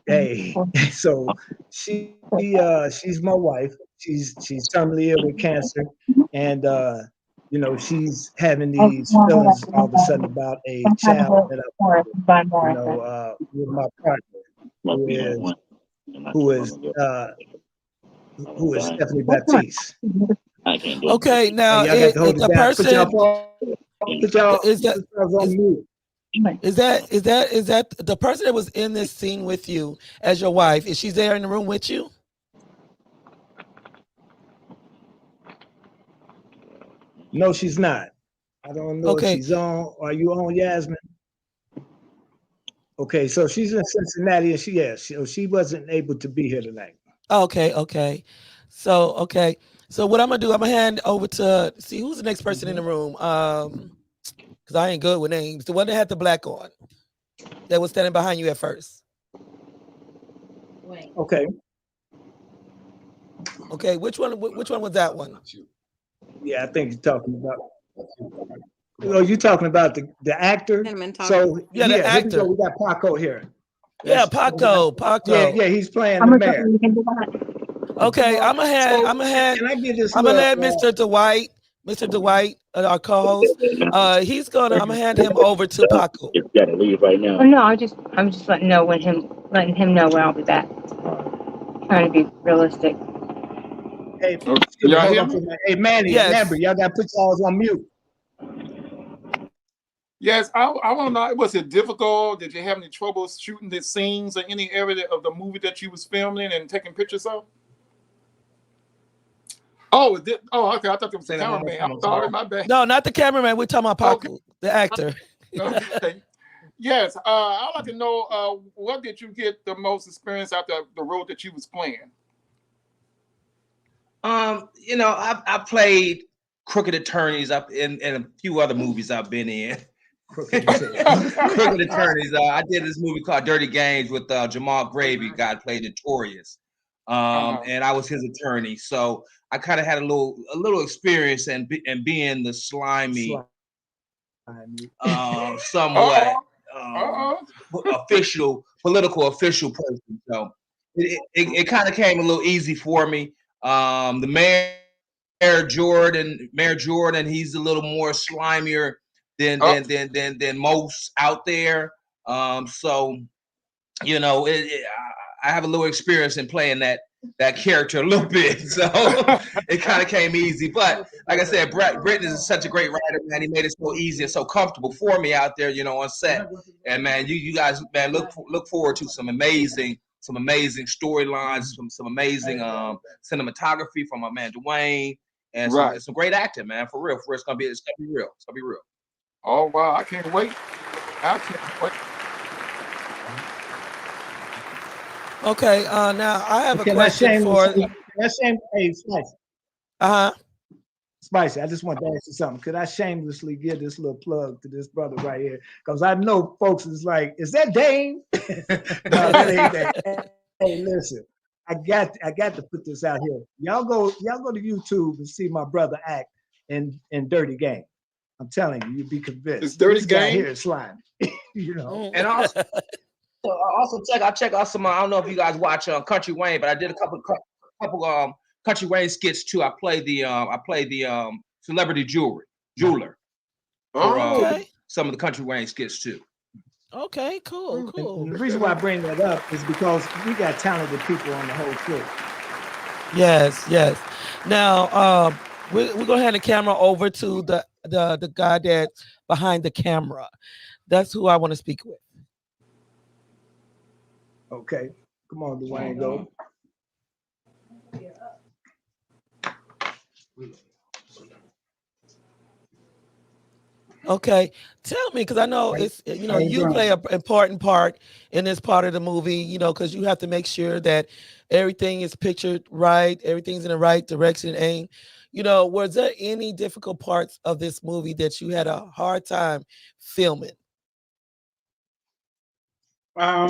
hey, so she's my wife. She's terminally ill with cancer, and she's having these feelings all of a sudden about a child that with my partner, who is Stephanie Baptiste. Okay, now y'all got to hold is it the down. person is that the person that was in this scene with you as your wife? Is she there in the room with you? No, she's not. I don't know if she's on. Are you on, Yasmin? Okay, so she's in Cincinnati, and she wasn't able to be here tonight. Okay. So what I'm gonna do? I'm gonna hand over to see who's the next person in the room. Because I ain't good with names. The one that had the black on, that was standing behind you at first. Okay. Okay, which one was that one? Yeah, I think you're talking about. Oh, you're talking about the actor. So the actor. Here we go. We got Paco here. Yeah, Paco. Yeah, he's playing the mayor. Okay, I'm gonna let Mr. Dwight, our co-host. I'm gonna hand him over to Paco. You gotta leave right now. Oh, no, I'm just letting know letting him know when I'll be back. Trying to be realistic. Hey, y'all hear me? Hey, Manny, Lambert, y'all got to put y'all on mute. Yes, I want to know, was it difficult? Did you have any trouble shooting the scenes or any area of the movie that you was filming and taking pictures of? Oh, okay. I thought it was the cameraman. I'm sorry, my bad. No, not the cameraman. We're talking about Paco, the actor. Okay. Yes, I'd like to know what did you get the most experience out the role that you was playing? I played crooked attorneys up in a few other movies I've been in. Crooked attorneys. I did this movie called Dirty Games with Jamal Gravy, guy played Notorious, and I was his attorney. So I kind of had a little experience and being the slimy, somewhat political official person. So it kind of came a little easy for me. The mayor Mayor Jordan, he's a little more slimier than most out there. So you know, I have a little experience in playing that character a little bit, so it kind of came easy. But like I said, Britton is such a great writer, man. He made it so easy and so comfortable for me out there, you know, on set. And man, you guys, man, look forward to some amazing storylines, some amazing cinematography from my man Dwayne, and some great acting, man. For real, it's gonna be real. It's gonna be real. Oh wow, I can't wait. I can't wait. Okay, now I have a Can question for. Hey, Spicy. Spicy, I just want to ask you something. Could I shamelessly give this little plug to this brother right here? Because I know folks is like, is that Dame? No, that ain't that. Hey, listen, I got to put this out here. Y'all go to YouTube and see my brother act in Dirty Game. I'm telling you, you'd be convinced. It's Dirty this guy Game? here is slime. You know. And also check out some. I don't know if you guys watch Country Wayne, but I did a couple Country Wayne skits too. I played the celebrity jeweler for some of the Country Wayne skits too. Okay, cool. And the reason why I bring that up is because we got talented people on the whole crew. Yes. Now, we're gonna hand the camera over to the guy that's behind the camera. That's who I want to speak with. Okay, come on, Dwayne, go. Okay, tell me, because I know it's you play an important part in this part of the movie. You know, because you have to make sure that everything is pictured right, everything's in the right direction and aim. You know, was there any difficult parts of this movie that you had a hard time filming? I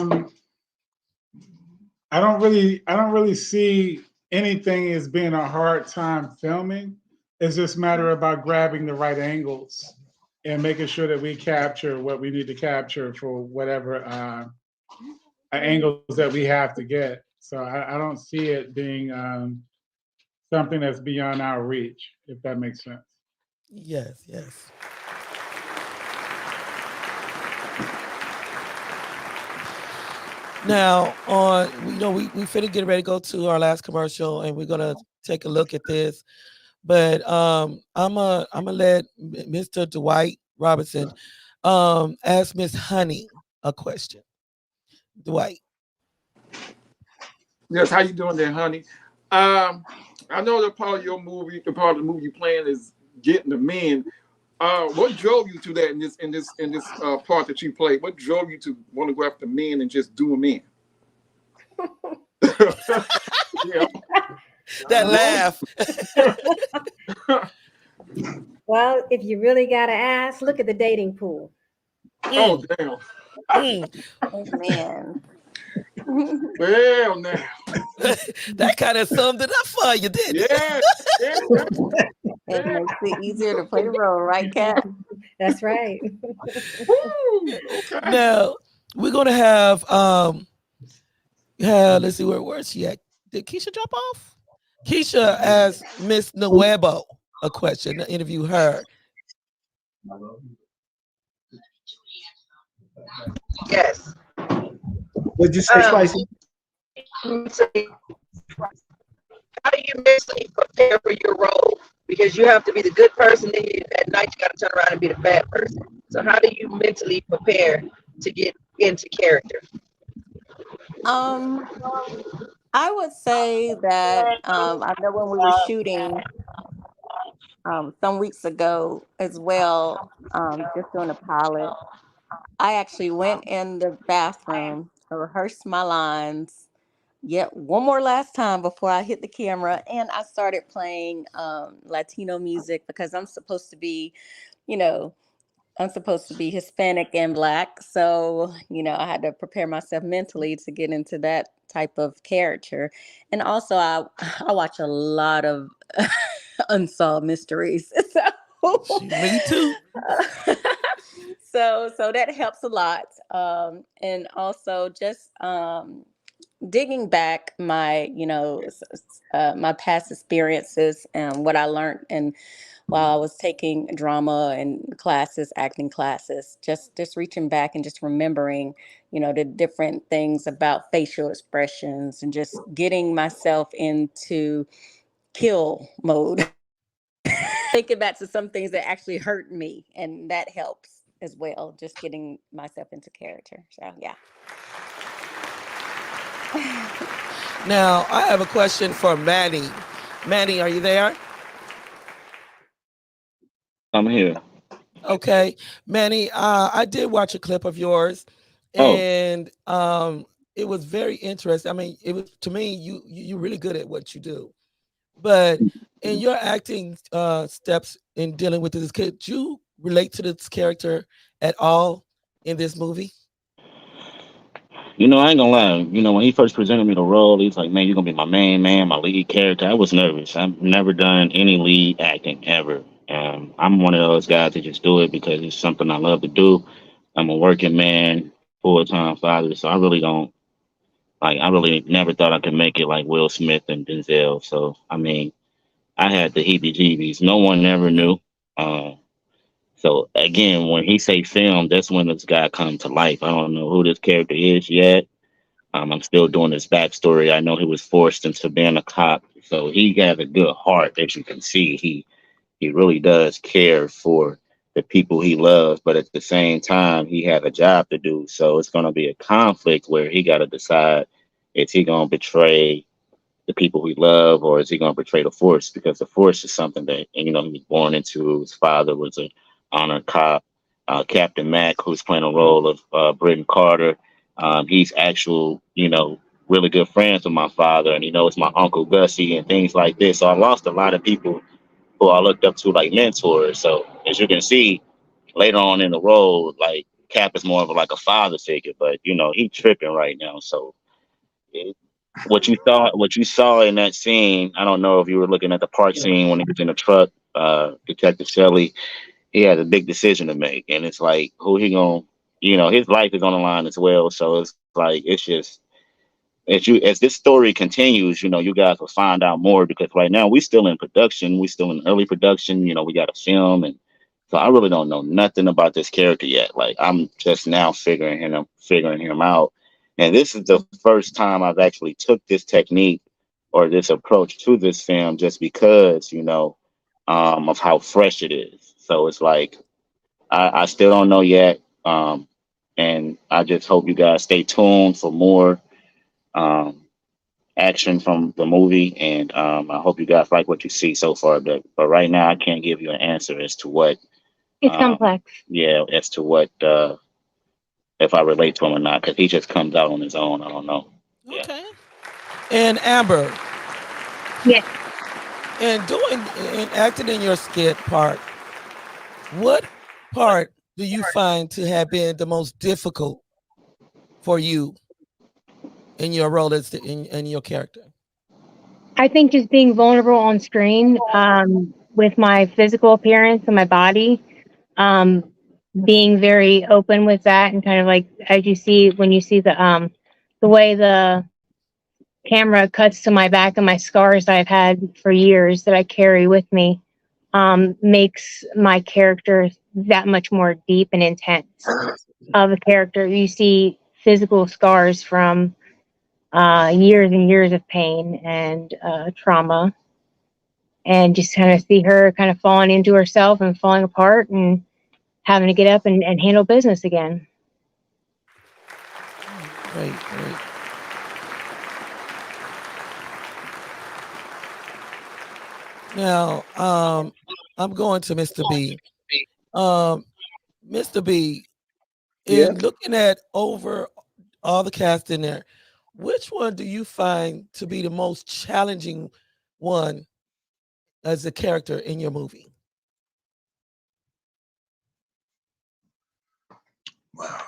don't really see anything as being a hard time filming. It's just a matter about grabbing the right angles and making sure that we capture what we need to capture for whatever angles that we have to get. So I don't see it being something that's beyond our reach, if that makes sense. Yes. Now, we finna get ready to go to our last commercial, and we're gonna take a look at this. But I'm gonna let Mr. Dwight Robinson ask Miss Honey a question. Dwight. Yes, how you doing there, honey? I know that part of your movie, the part of the movie you playing is getting the men. What drove you to that in this part that you played? What drove you to want to go after men and just do them in? Yeah. That laugh. Well, if you really gotta ask, look at the dating pool. Oh damn. Oh man. Well, now that kind of summed it up for you, didn't it? Yeah. It makes it easier to play the role, right, Kat? That's right. Okay. Now we're gonna have let's see where's she at? Did Keisha drop off? Keisha asked Miss Nuebo a question to interview her. Yes. What'd you say, Spicy? How do you mentally prepare for your role? Because you have to be the good person, then at night you got to turn around and be the bad person. So how do you mentally prepare to get into character? I would say that I know when we were shooting some weeks ago as well, just doing a pilot, I actually went in the bathroom, rehearsed my lines yet one more last time before I hit the camera, and I started playing Latino music because I'm supposed to be, I'm supposed to be Hispanic and Black. So, I had to prepare myself mentally to get into that type of character. And also I watch a lot of unsolved mysteries. Me too. So that helps a lot. And also just digging back my, my past experiences and what I learned and while I was taking drama and classes, acting classes, just reaching back and just remembering, the different things about facial expressions and just getting myself into kill mode. Thinking back to some things that actually hurt me, and that helps as well. Just getting myself into character. So yeah. Now, I have a question for Manny. Manny, are you there? I'm here. Okay, Manny, I did watch a clip of yours, Oh, and it was very interesting. I mean, it was to me, you're really good at what you do. But in your acting steps in dealing with this, could you relate to this character at all in this movie? I ain't gonna lie. When he first presented me the role, he's like, "Man, you're gonna be my main man, my lead character." I was nervous. I've never done any lead acting ever. I'm one of those guys that just do it because it's something I love to do. I'm a working man, full time father, so I really don't like. I really never thought I could make it like Will Smith and Denzel. So I mean, I had the heebie-jeebies. No one ever knew. Uh, so again, when he say film, that's when this guy come to life. I don't know who this character is yet. I'm still doing his backstory. I know he was forced into being a cop, so he has a good heart, as you can see. He really does care for the people he loves, but at the same time, he has a job to do. So it's going to be a conflict where he got to decide, is he going to betray the people he love, or is he going to betray the force? Because the force is something that he was born into. His father was an honored cop. Captain Mack, who's playing a role of Britton Carter, he's actual, really good friends with my father, and he knows my uncle Gussie and things like this. So I lost a lot of people who I looked up to like mentors. So as you can see later on in the role, like Cap is more of like a father figure, but he tripping right now. So what you saw in that scene, I don't know if you were looking at the park scene when he was in the truck, Detective Shelley, he has a big decision to make. And it's like, who he gonna, his life is on the line as well. So it's like, it's just, as this story continues, you guys will find out more, because right now we still in production. We still in early production. We got to film. And so I really don't know nothing about this character yet. Like, I'm just now figuring him out. And this is the first time I've actually took this technique or this approach to this film, just because, of how fresh it is. So it's like, I still don't know yet. And I just hope you guys stay tuned for more um, action from the movie. And I hope you guys like what you see so far. But right now, I can't give you an answer as to what, It's complex. as to what, if I relate to him or not, because he just comes out on his own. I don't know. Yeah. Okay. And Amber, Yes. and doing and acting in your skit part, what part do you find to have been the most difficult for you in your role in your character? I think just being vulnerable on screen, with my physical appearance and my body, um, being very open with that, and kind of like as you see when you see the way the camera cuts to my back and my scars I've had for years that I carry with me, makes my character that much more deep and intense of a character. You see physical scars from years and years of pain and trauma, and just kind of see her kind of falling into herself and falling apart and having to get up and handle business again. Great, great. Now, I'm going to Mr. B. Um, Mr. B, Yeah. in looking at over all the cast in there, which one do you find to be the most challenging one as a character in your movie? Wow.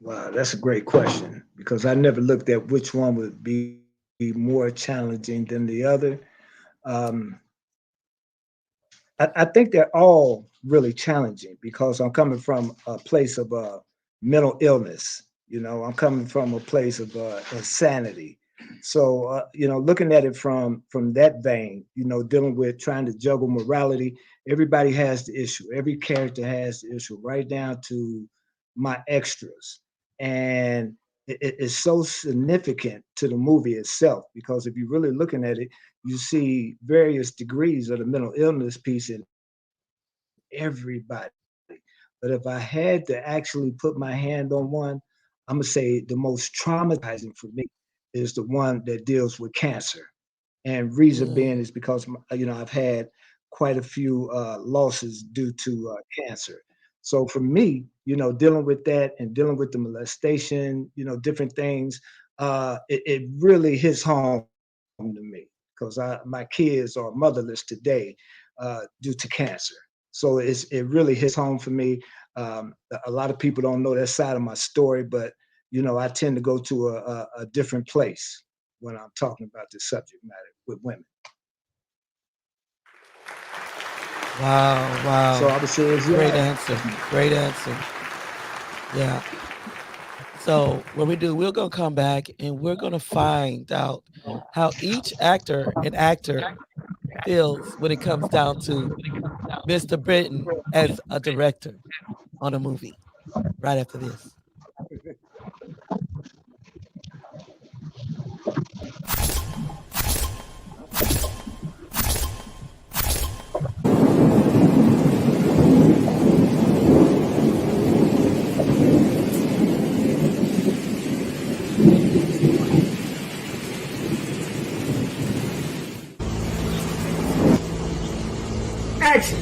Wow, that's a great question, because I never looked at which one would be more challenging than the other. Um, I think they're all really challenging, because I'm coming from a place of mental illness. I'm coming from a place of insanity. So, looking at it from that vein, dealing with trying to juggle morality, everybody has the issue. Every character has the issue, right down to my extras. And it's so significant to the movie itself, because if you're really looking at it, you see various degrees of the mental illness piece in everybody. But if I had to actually put my hand on one, I'm gonna say the most traumatizing for me is the one that deals with cancer. And reason being is because I've had quite a few losses due to cancer. So for me, dealing with that and dealing with the molestation, different things, it really hits home to me, because my kids are motherless today due to cancer. So it really hits home for me. A lot of people don't know that side of my story, but I tend to go to a different place when I'm talking about this subject matter with women. Wow. So I would say it's Great answer. Great answer. Yeah. So what we're going to come back and we're going to find out how each actor and actor feels when it comes down to Mr. Britton as a director on a movie right after this. Action.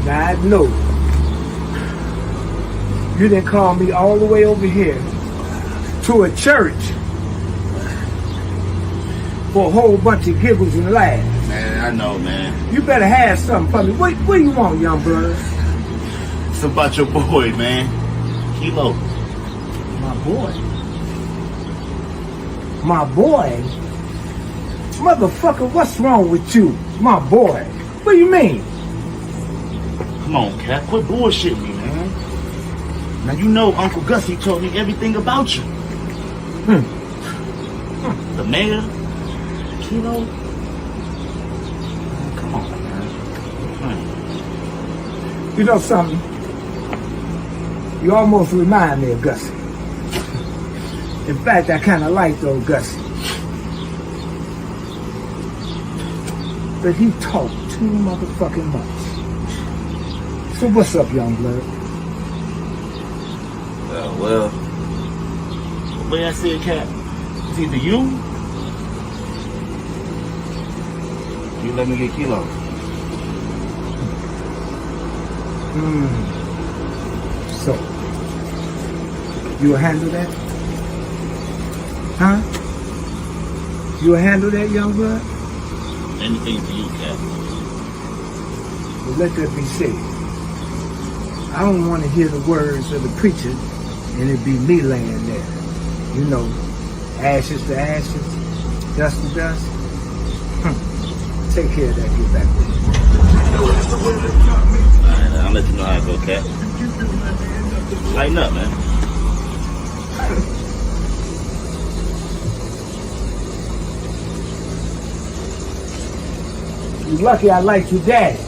Now I know you didn't call me all the way over here to a church for a whole bunch of giggles and laughs. Man, I know, man. You better have something for me. What do you want, young brother? It's about your boy, man. Kilo. My boy? My boy? Motherfucker, what's wrong with you? My boy? What do you mean? Come on, Cap. Quit bullshitting me, man. Now, you know Uncle Gussie told me everything about you. The mayor, Kilo. Come on, man. You know something? You almost remind me of Gussie. In fact, I kind of like old Gussie. But he talked too motherfucking much. So what's up, young blood? Well, the way I said, Cap, it's either you let me get Kilo. So, you will handle that? Huh? You will handle that, young blood? Anything for you, Cap. Well, let that be said. I don't want to hear the words of the preacher and it be me laying there. You know, ashes to ashes, dust to dust. Take care of that, get back with me. Alright, I'll let you know how it go, Cap. Lighten up, man. You're lucky I like your daddy.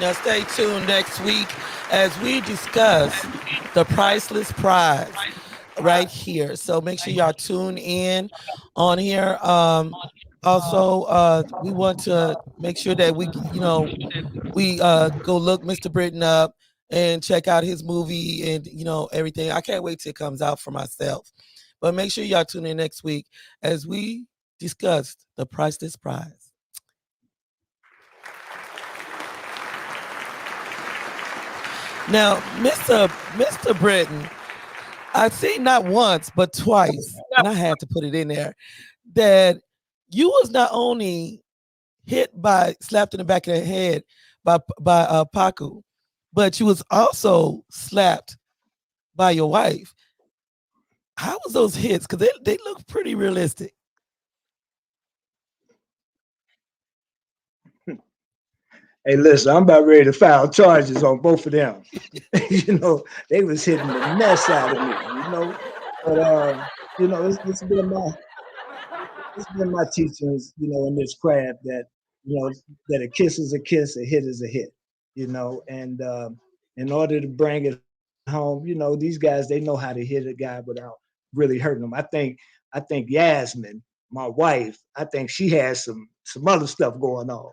Now stay tuned next week as we discuss the priceless prize right here. So make sure y'all tune in on here. Also, we want to make sure that we go look Mr. Britton up and check out his movie and everything. I can't wait till it comes out for myself But make sure y'all tune in next week as we discuss the Priceless Prize. Now, Mr. Britton, I've seen not once but twice, and I had to put it in there, that you was not only slapped in the back of the head by Paku, but you was also slapped by your wife. How was those hits? Because they look pretty realistic. Hey, listen, I'm about ready to file charges on both of them. They was hitting the mess out of me, But it's been my teachings, in this craft that, that a kiss is a kiss, a hit is a hit, and in order to bring it home, these guys, they know how to hit a guy without really hurting them. I think Yasmin, my wife, I think she has some other stuff going on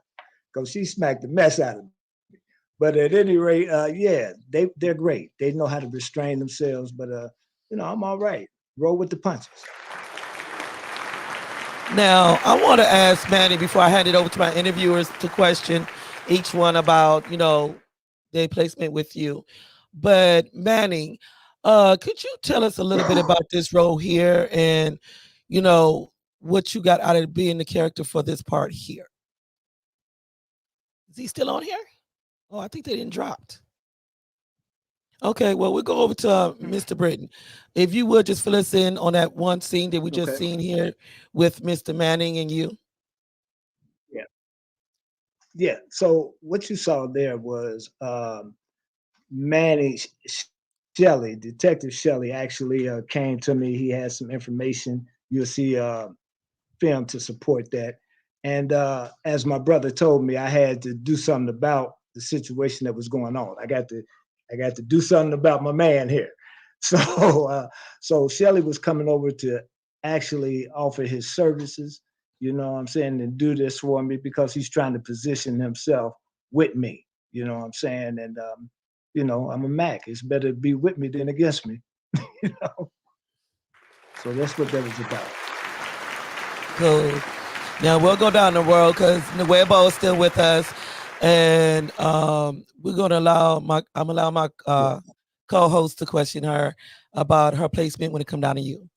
because she smacked the mess out of me. But at any rate, yeah, they're great. They know how to restrain themselves, but I'm all right. Roll with the punches. Now, I want to ask Manny before I hand it over to my interviewers to question each one about, their placement with you. But Manny, could you tell us a little bit about this role here and, what you got out of being the character for this part here? Is he still on here? Oh, I think they didn't dropped. Okay, well, we'll go over to Mr. Britton. If you would just fill us in on that one scene that we just seen here with Mr. Manning and you. Yeah. Yeah. So what you saw there was Manning Shelley, Detective Shelley, actually came to me. He had some information. You'll see film to support that. And as my brother told me, I had to do something about the situation that was going on. I got to do something about my man here. So Shelley was coming over to actually offer his services, and do this for me because he's trying to position himself with me, and I'm a Mac. It's better to be with me than against me, So that's what that was about. Cool. Now we'll go down the road because Nuevo is still with us, and we're gonna allow my co-host to question her about her placement when it come down to you.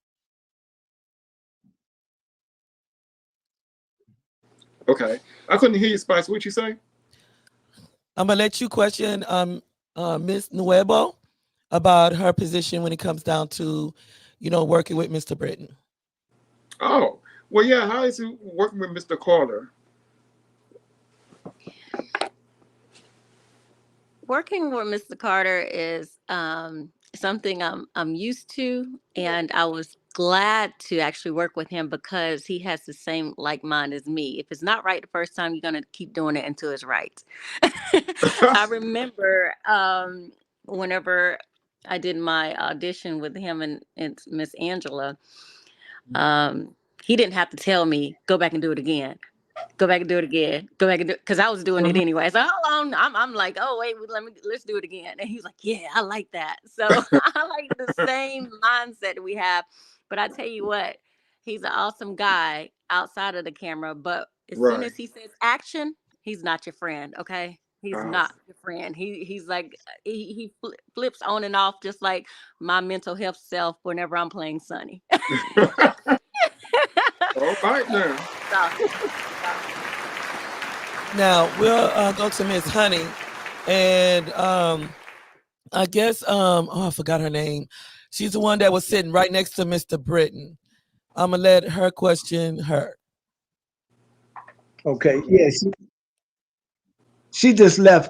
Okay, I couldn't hear you, Spice. What you say? I'm gonna let you question Miss Nuevo about her position when it comes down to, working with Mr. Britton. Oh, well, yeah. How is he working with Mr. Carter? Working with Mr. Carter is something I'm used to, and I was glad to actually work with him because he has the same like mind as me. If it's not right the first time, you're gonna keep doing it until it's right. I remember whenever I did my audition with him and Miss Angela, he didn't have to tell me go back and do it again. Go back and do it again. Go back and do it because I was doing it anyway. So how long? I'm like, oh wait, let's do it again. And he's like, yeah, I like that. So I like the same mindset we have. But I tell you what, he's an awesome guy outside of the camera. But as soon as he says action, he's not your friend. Okay, he's not your friend. He's like he flips on and off just like my mental health self whenever I'm playing Sonny. All right now. Now we'll go to Miss Honey, and I guess I forgot her name. She's the one that was sitting right next to Mr. Britton. I'm gonna let her question her. Okay. Yeah. She just left.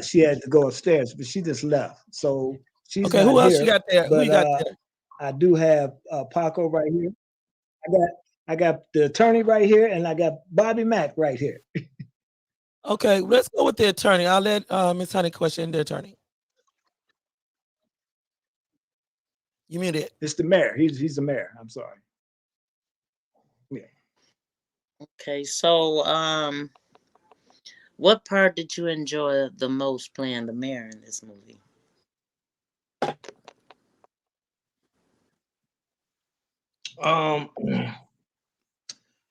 She had to go upstairs, but she just left. So she's okay. Not Who else here, you got there? But, who you got there? I do have Paco right here. I got the attorney right here, and I got Bobby Mack right here. Okay, let's go with the attorney. I'll let Miss Honey question the attorney. You muted. It's the mayor. He's the mayor. I'm sorry. Yeah. Okay, so what part did you enjoy the most playing the mayor in this movie? There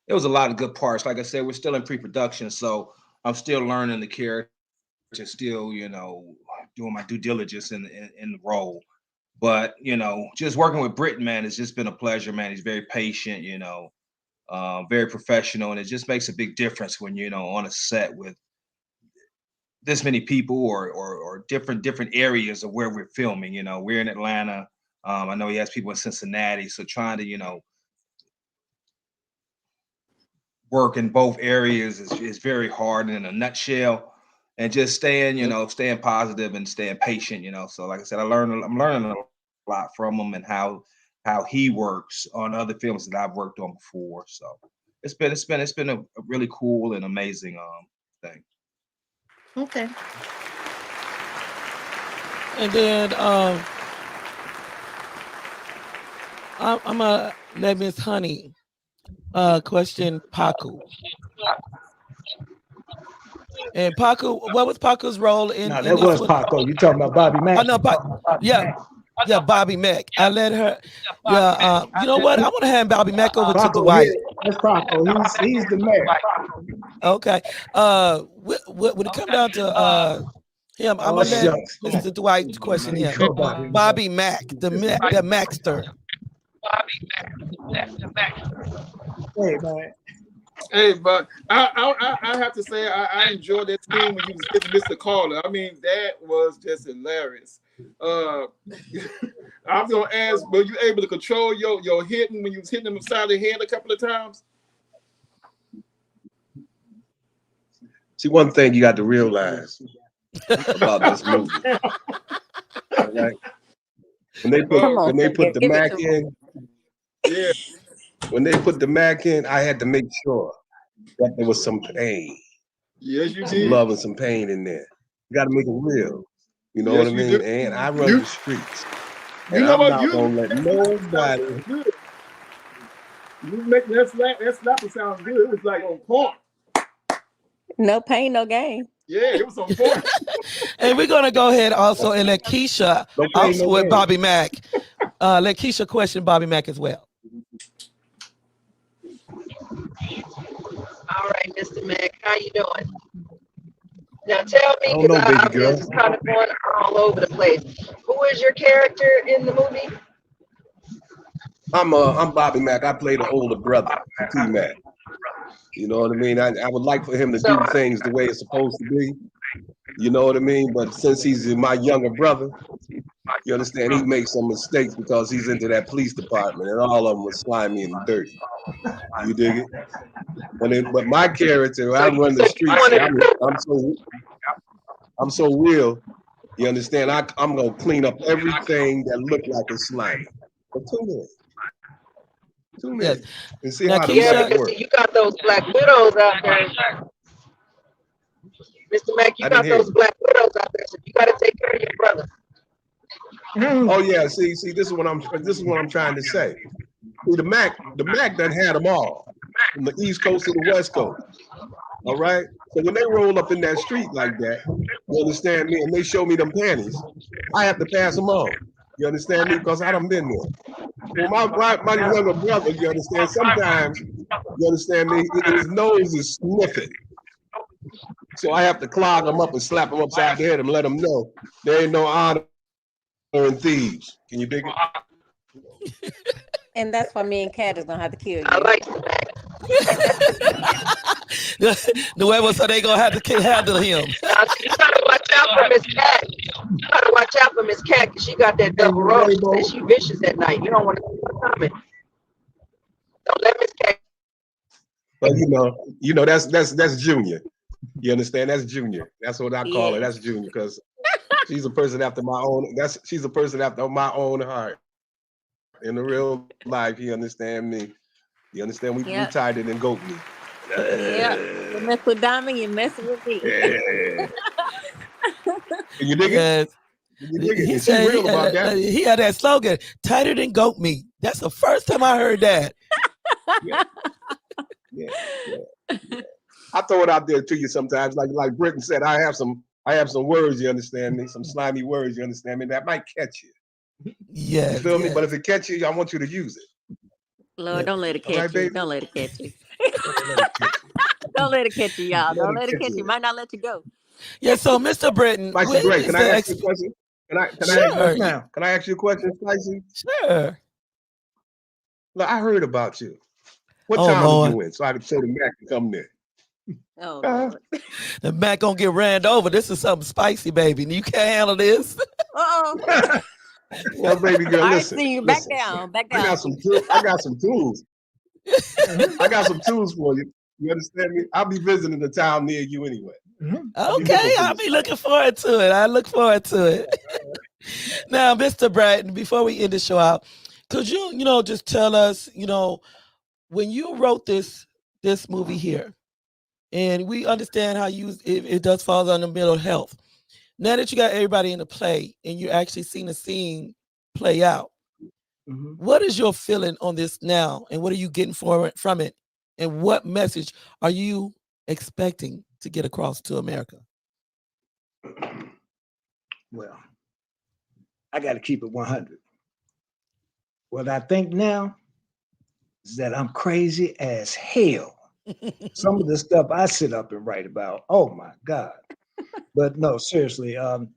was a lot of good parts. Like I said, we're still in pre-production, so I'm still learning the character, still, doing my due diligence in the role. But just working with Britton, man, it's just been a pleasure, man. He's very patient, very professional, and it just makes a big difference when you're on a set with this many people or different areas of where we're filming. We're in Atlanta. I know he has people in Cincinnati, so trying to work in both areas is very hard in a nutshell. And just staying positive and staying patient. So like I said, I'm learning a lot from him and how he works on other films that I've worked on before. So it's been a really cool and amazing thing. Okay. And then I'm gonna let Miss Honey question Paku. And Paku, what was Paku's role in? No, that was Paco. You talking about Bobby Mack? Oh no, yeah, Bobby Mack. I let her. Yeah, you know what? I want to hand Bobby Mack over to Dwight. That's Paco. He's the mayor. Okay. When it come down to him, I'm gonna let Mr. Dwight question him. Bobby Mack, the Maxter. Hey man. Hey, but I have to say I enjoyed that scene when you was getting Mr. Carter. I mean, that was just hilarious. I was gonna ask, were you able to control your hitting when you was hitting him inside the head a couple of times? See, one thing you got to realize about this movie, right? When they put the Mac in, yeah. When they put the Mac in, I had to make sure that there was some pain. Yes, you some did. love and some pain in there. You got to make it real. You know Yes, what I you mean? do. And I run the streets. You And know I'm what? not gonna let nobody. You make that slapper sound good. It was like on point. No pain, no gain. Yeah, it was on point. And we're gonna go ahead also and let Keisha also with Bobby Mack. Let Keisha question Bobby Mack as well. All right, Mr. Mack, how you doing? Now tell me, I don't know, baby girl. It's kind of going all over the place. Who is your character in the movie? I'm Bobby Mack. I play the older brother, T Mac. You know what I mean? I would like for him to do things the way it's supposed to be. You know what I mean? But since he's my younger brother, you understand, he makes some mistakes because he's into that police department, and all of them was slimy and dirty. You dig it? But my character, I run the streets. I'm so real. You understand? I'm gonna clean up everything that looked like it's slimy. But tune in, and see how the Mac works. You got those Black Widows out there. Mr. Mack, you got those Black Widows out there, so you got to take care of your brother. Oh yeah, see, this is what I'm trying to say. See, the Mac done had them all, from the East Coast to the West Coast. All right. So when they roll up in that street like that, you understand me, and they show me them panties, I have to pass them on. You understand me? Because I done been there. Well, my younger brother, you understand, sometimes, you understand me, his nose is sniffing. So I have to clog him up and slap him upside the head and let him know there ain't no honor in thieves. Can you dig it? And that's why me and Cat is gonna have to kill you. I like the way so they gonna have to handle him. Now, you gotta watch out for Miss Cat. You gotta watch out for Miss Cat because she got that double roll. She vicious at night. You don't want to see her coming. Don't let Miss Cat. But you know that's Junior. You understand? That's Junior. That's what I call her. That's Junior because she's a person after my own. She's a person after my own heart. In the real life, you understand me. You understand? We tied it in goat meat. Yeah, you mess with Diamond, you mess with me. Yeah. You dig it? He said real about that. He had that slogan, tighter than goat meat. That's the first time I heard that. Yeah. I throw it out there to you sometimes. Like Britton said, I have some words, you understand me? Some slimy words, you understand me? That might catch you. Yeah. You feel me? But if it catches you, I want you to use it. Lord, don't let it All right, catch you. baby. Don't let it catch you. Don't let it catch you. Don't let it catch you, y'all. Let Don't it let it catch catch you. you. Might not let you go. Yeah. So, Mr. Britton, Spicy when Gray, is can I the ask you a question? Sure. Yes, ma'am. Can I ask you a question, Spicy? Sure. Look, I heard about you. What Oh town are Lord, you in? So I can say the Mac can come there. Oh Uh, Lord. the Mac gonna get ran over. This is something spicy, baby. You can't handle this. Uh-oh. well, baby girl, All right, listen. see you. Back Listen. down. Back I down. got some tools. I got some tools for you. You understand me? I'll be visiting the town near you anyway. I'll be Okay, looking for I'll you, be Spicy. looking forward to it. I look forward to it. Now, Mr. Bratton, before we end the show out, could you, just tell us, when you wrote this movie here, and we understand how it does fall under mental health. Now that you got everybody in the play and you're actually seeing the scene play out, what is your feeling on this now, and what are you getting from it, and what message are you expecting to get across to America? Well, I got to keep it 100. What I think now is that I'm crazy as hell. Some of the stuff I sit up and write about, oh my God. But no, seriously, the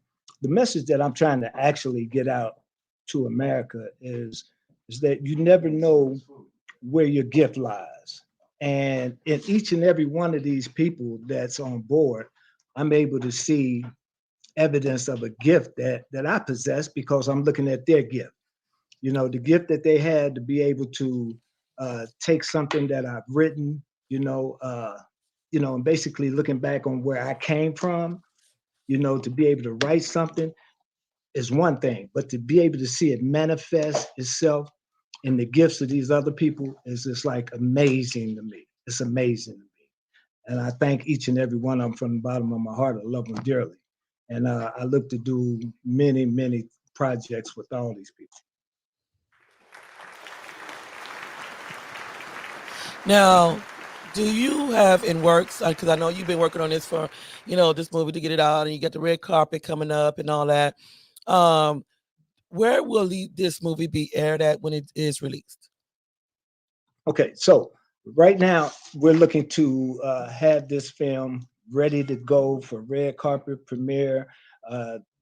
message that I'm trying to actually get out to America is that you never know where your gift lies. And in each and every one of these people that's on board, I'm able to see evidence of a gift that I possess because I'm looking at their gift. The gift that they had to be able to take something that I've written, and basically looking back on where I came from, to be able to write something is one thing, but to be able to see it manifest itself in the gifts of these other people is just like amazing to me. It's amazing to me. And I thank each and every one of them from the bottom of my heart. I love them dearly. And I look to do many, many projects with all these people. Now, do you have in works, because I know you've been working on this for, this movie to get it out, and you got the red carpet coming up and all that. Where will this movie be aired at when it is released? Okay, so right now we're looking to have this film ready to go for red carpet premiere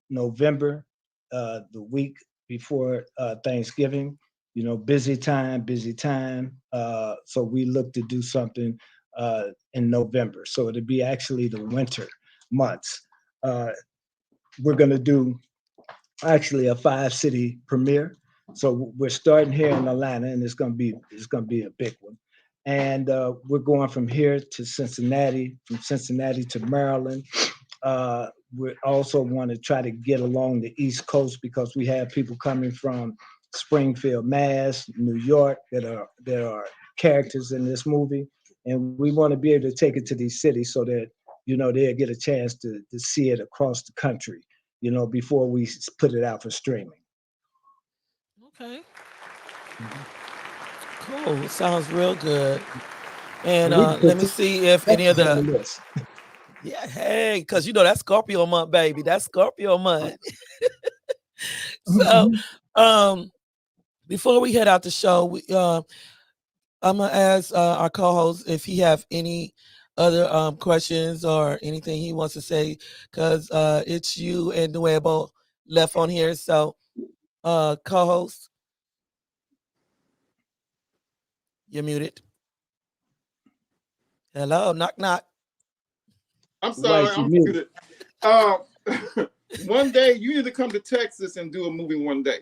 November, the week before Thanksgiving. Busy time. So we look to do something in November. So it'll be actually the winter months. We're going to do actually a 5-city premiere. So we're starting here in Atlanta, and it's going to be a big one. And we're going from here to Cincinnati, from Cincinnati to Maryland. We also want to try to get along the East Coast because we have people coming from Springfield, Mass, New York that are characters in this movie, and we want to be able to take it to these cities so that they'll get a chance to see it across the country, before we put it out for streaming. Okay. Cool. Sounds real good. And let me see if any of the yeah, hey, because that's Scorpio month, baby. That's Scorpio month. So, before we head out the show, I'm gonna ask our co-host if he have any other questions or anything he wants to say, because it's you and Nuevo left on here. So, co-host, you're muted. Hello, knock knock. I'm sorry, I'm muted. One day you need to come to Texas and do a movie one day.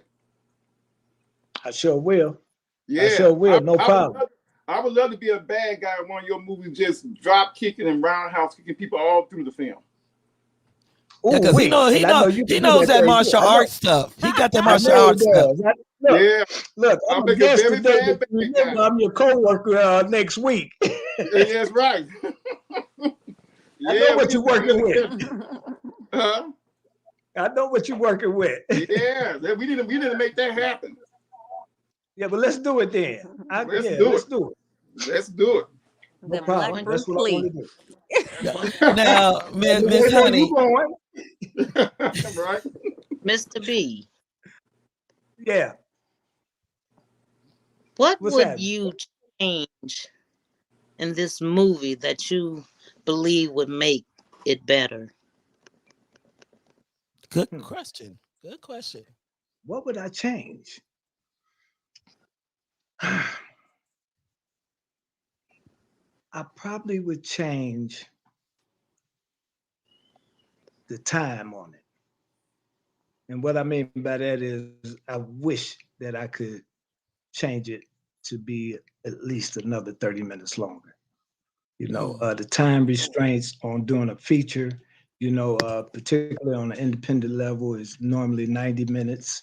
I sure will. Yeah, I sure will. No problem. I would love to be a bad guy in one of your movies, just drop kicking and roundhouse kicking people all through the film. Yeah, because he knows that martial arts stuff. He got that martial arts stuff. Look, I'm a guest today, but remember, I'm your co-worker next week. That's right. I know what you're working with. Huh? I know what you're working with. Yeah, we need to make that happen. Yeah, but let's do it then. Let's do it. Let's do it. No problem. That's what I want to do. Now, Miss Honey. Right. Mr. B. Yeah. What What's would that? you change in this movie that you believe would make it better? Good question. Good question. What would I change? I probably would change the time on it. And what I mean by that is I wish that I could change it to be at least another 30 minutes longer. The time restraints on doing a feature, particularly on an independent level, is normally 90 minutes.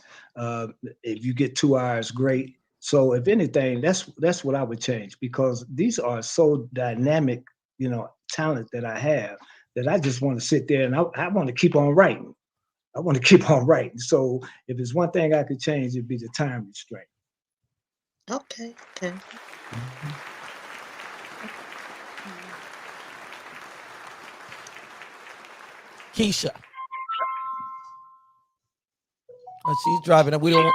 If you get 2 hours, great. So if anything, that's what I would change, because these are so dynamic, talent that I have, that I just want to sit there and I want to keep on writing. I want to keep on writing. So if there's one thing I could change, it'd be the time restraint. Okay, okay. Keisha. Oh, she's driving. We don't.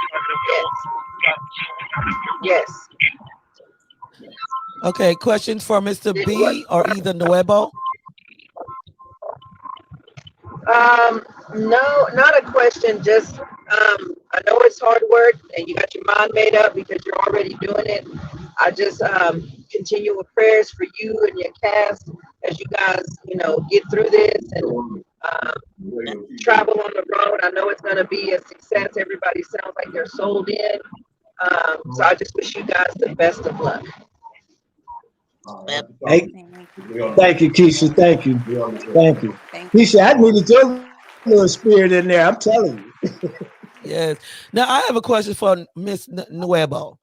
Yes. Okay, question for Mr. What? B or either Nuevo. No, not a question. Just, I know it's hard work and you got your mind made up because you're already doing it. I just continue with prayers for you and your cast as you guys, get through this and travel on the road. I know it's going to be a success. Everybody sounds like they're sold in. So I just wish you guys the best of luck. Hey, thank you, Keisha. Thank you. Thank you. Thank you. Keisha, I needed your little spirit in there. I'm telling you. Yes. Now I have a question for Miss Nuevo.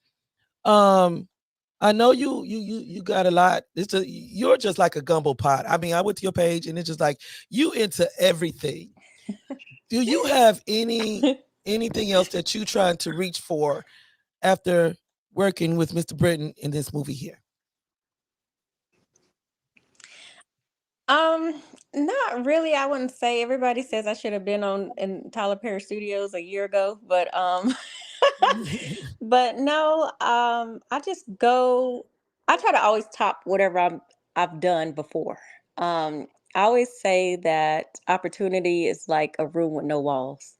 I know you got a lot. You're just like a gumbo pot. I mean, I went to your page and it's just like you into everything. Do you have anything else that you trying to reach for after working with Mr. Britton in this movie here? Not really. I wouldn't say. Everybody says I should have been on in Tyler Perry Studios a year ago, but but no. I just go. I try to always top whatever I've done before. I always say that opportunity is like a room with no walls.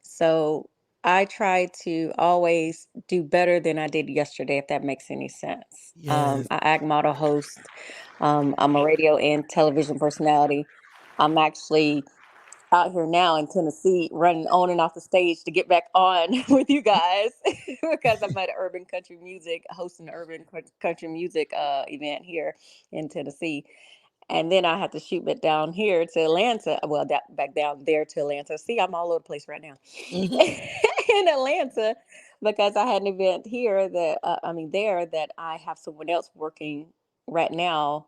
So I try to always do better than I did yesterday, if that makes any sense. Yes. I act, model, host. I'm a radio and television personality. I'm actually out here now in Tennessee running on and off the stage to get back on with you guys because I'm at urban country music, hosting an urban country music event here in Tennessee. And then I had to shoot it down here to Atlanta. Well, back down there to Atlanta. See, I'm all over the place right now. In Atlanta, because I had an event here that there that I have someone else working right now.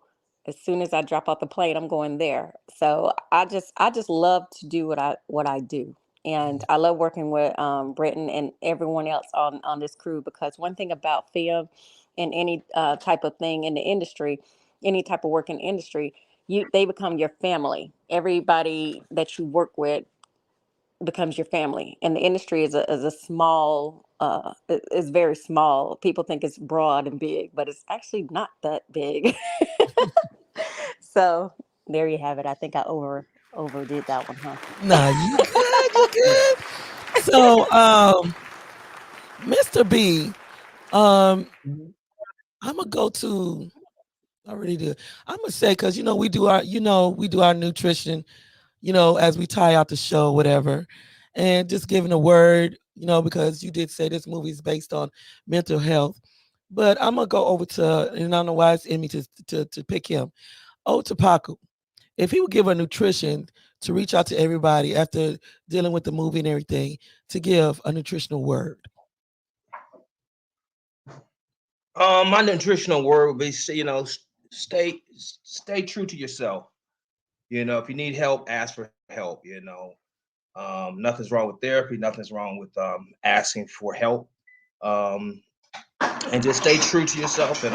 As soon as I drop off the plane, I'm going there. So I just love to do what I do. And I love working with Britton and everyone else on this crew, because one thing about film and any type of thing in the industry, any type of work in industry, they become your family. Everybody that you work with becomes your family. And the industry is a small, is very small. People think it's broad and big, but it's actually not that big. So there you have it. I think I overdid that one, huh? Nah, you good, you good. So Mr. B, I'm gonna go to I already did. I'm gonna say, because we do our nutrition, as we tie out the show, whatever, and just giving a word, because you did say this movie is based on mental health. But I'm gonna go over to, and I don't know why it's in me to pick him. Paco. If he would give a nutrition to reach out to everybody after dealing with the movie and everything, to give a nutritional word. My nutritional word would be, stay true to yourself. If you need help, ask for help. Nothing's wrong with therapy. Nothing's wrong with asking for help. And just stay true to yourself. And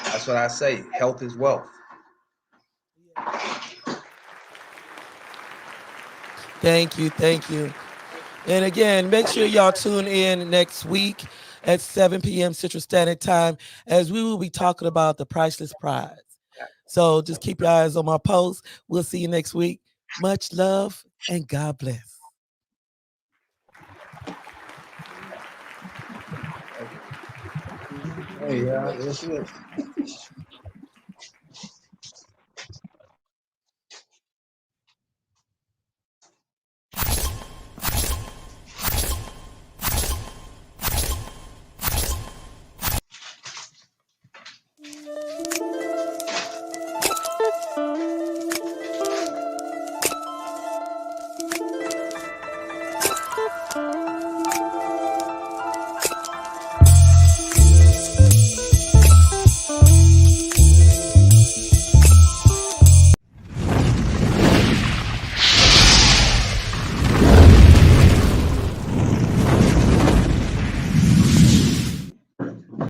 that's what I say. Health is wealth. Thank you. And again, make sure y'all tune in next week. at 7 p.m. Central Standard Time, as we will be talking about the priceless prize. So just keep your eyes on my post. We'll see you next week. Much love and God bless. Hey, that's it.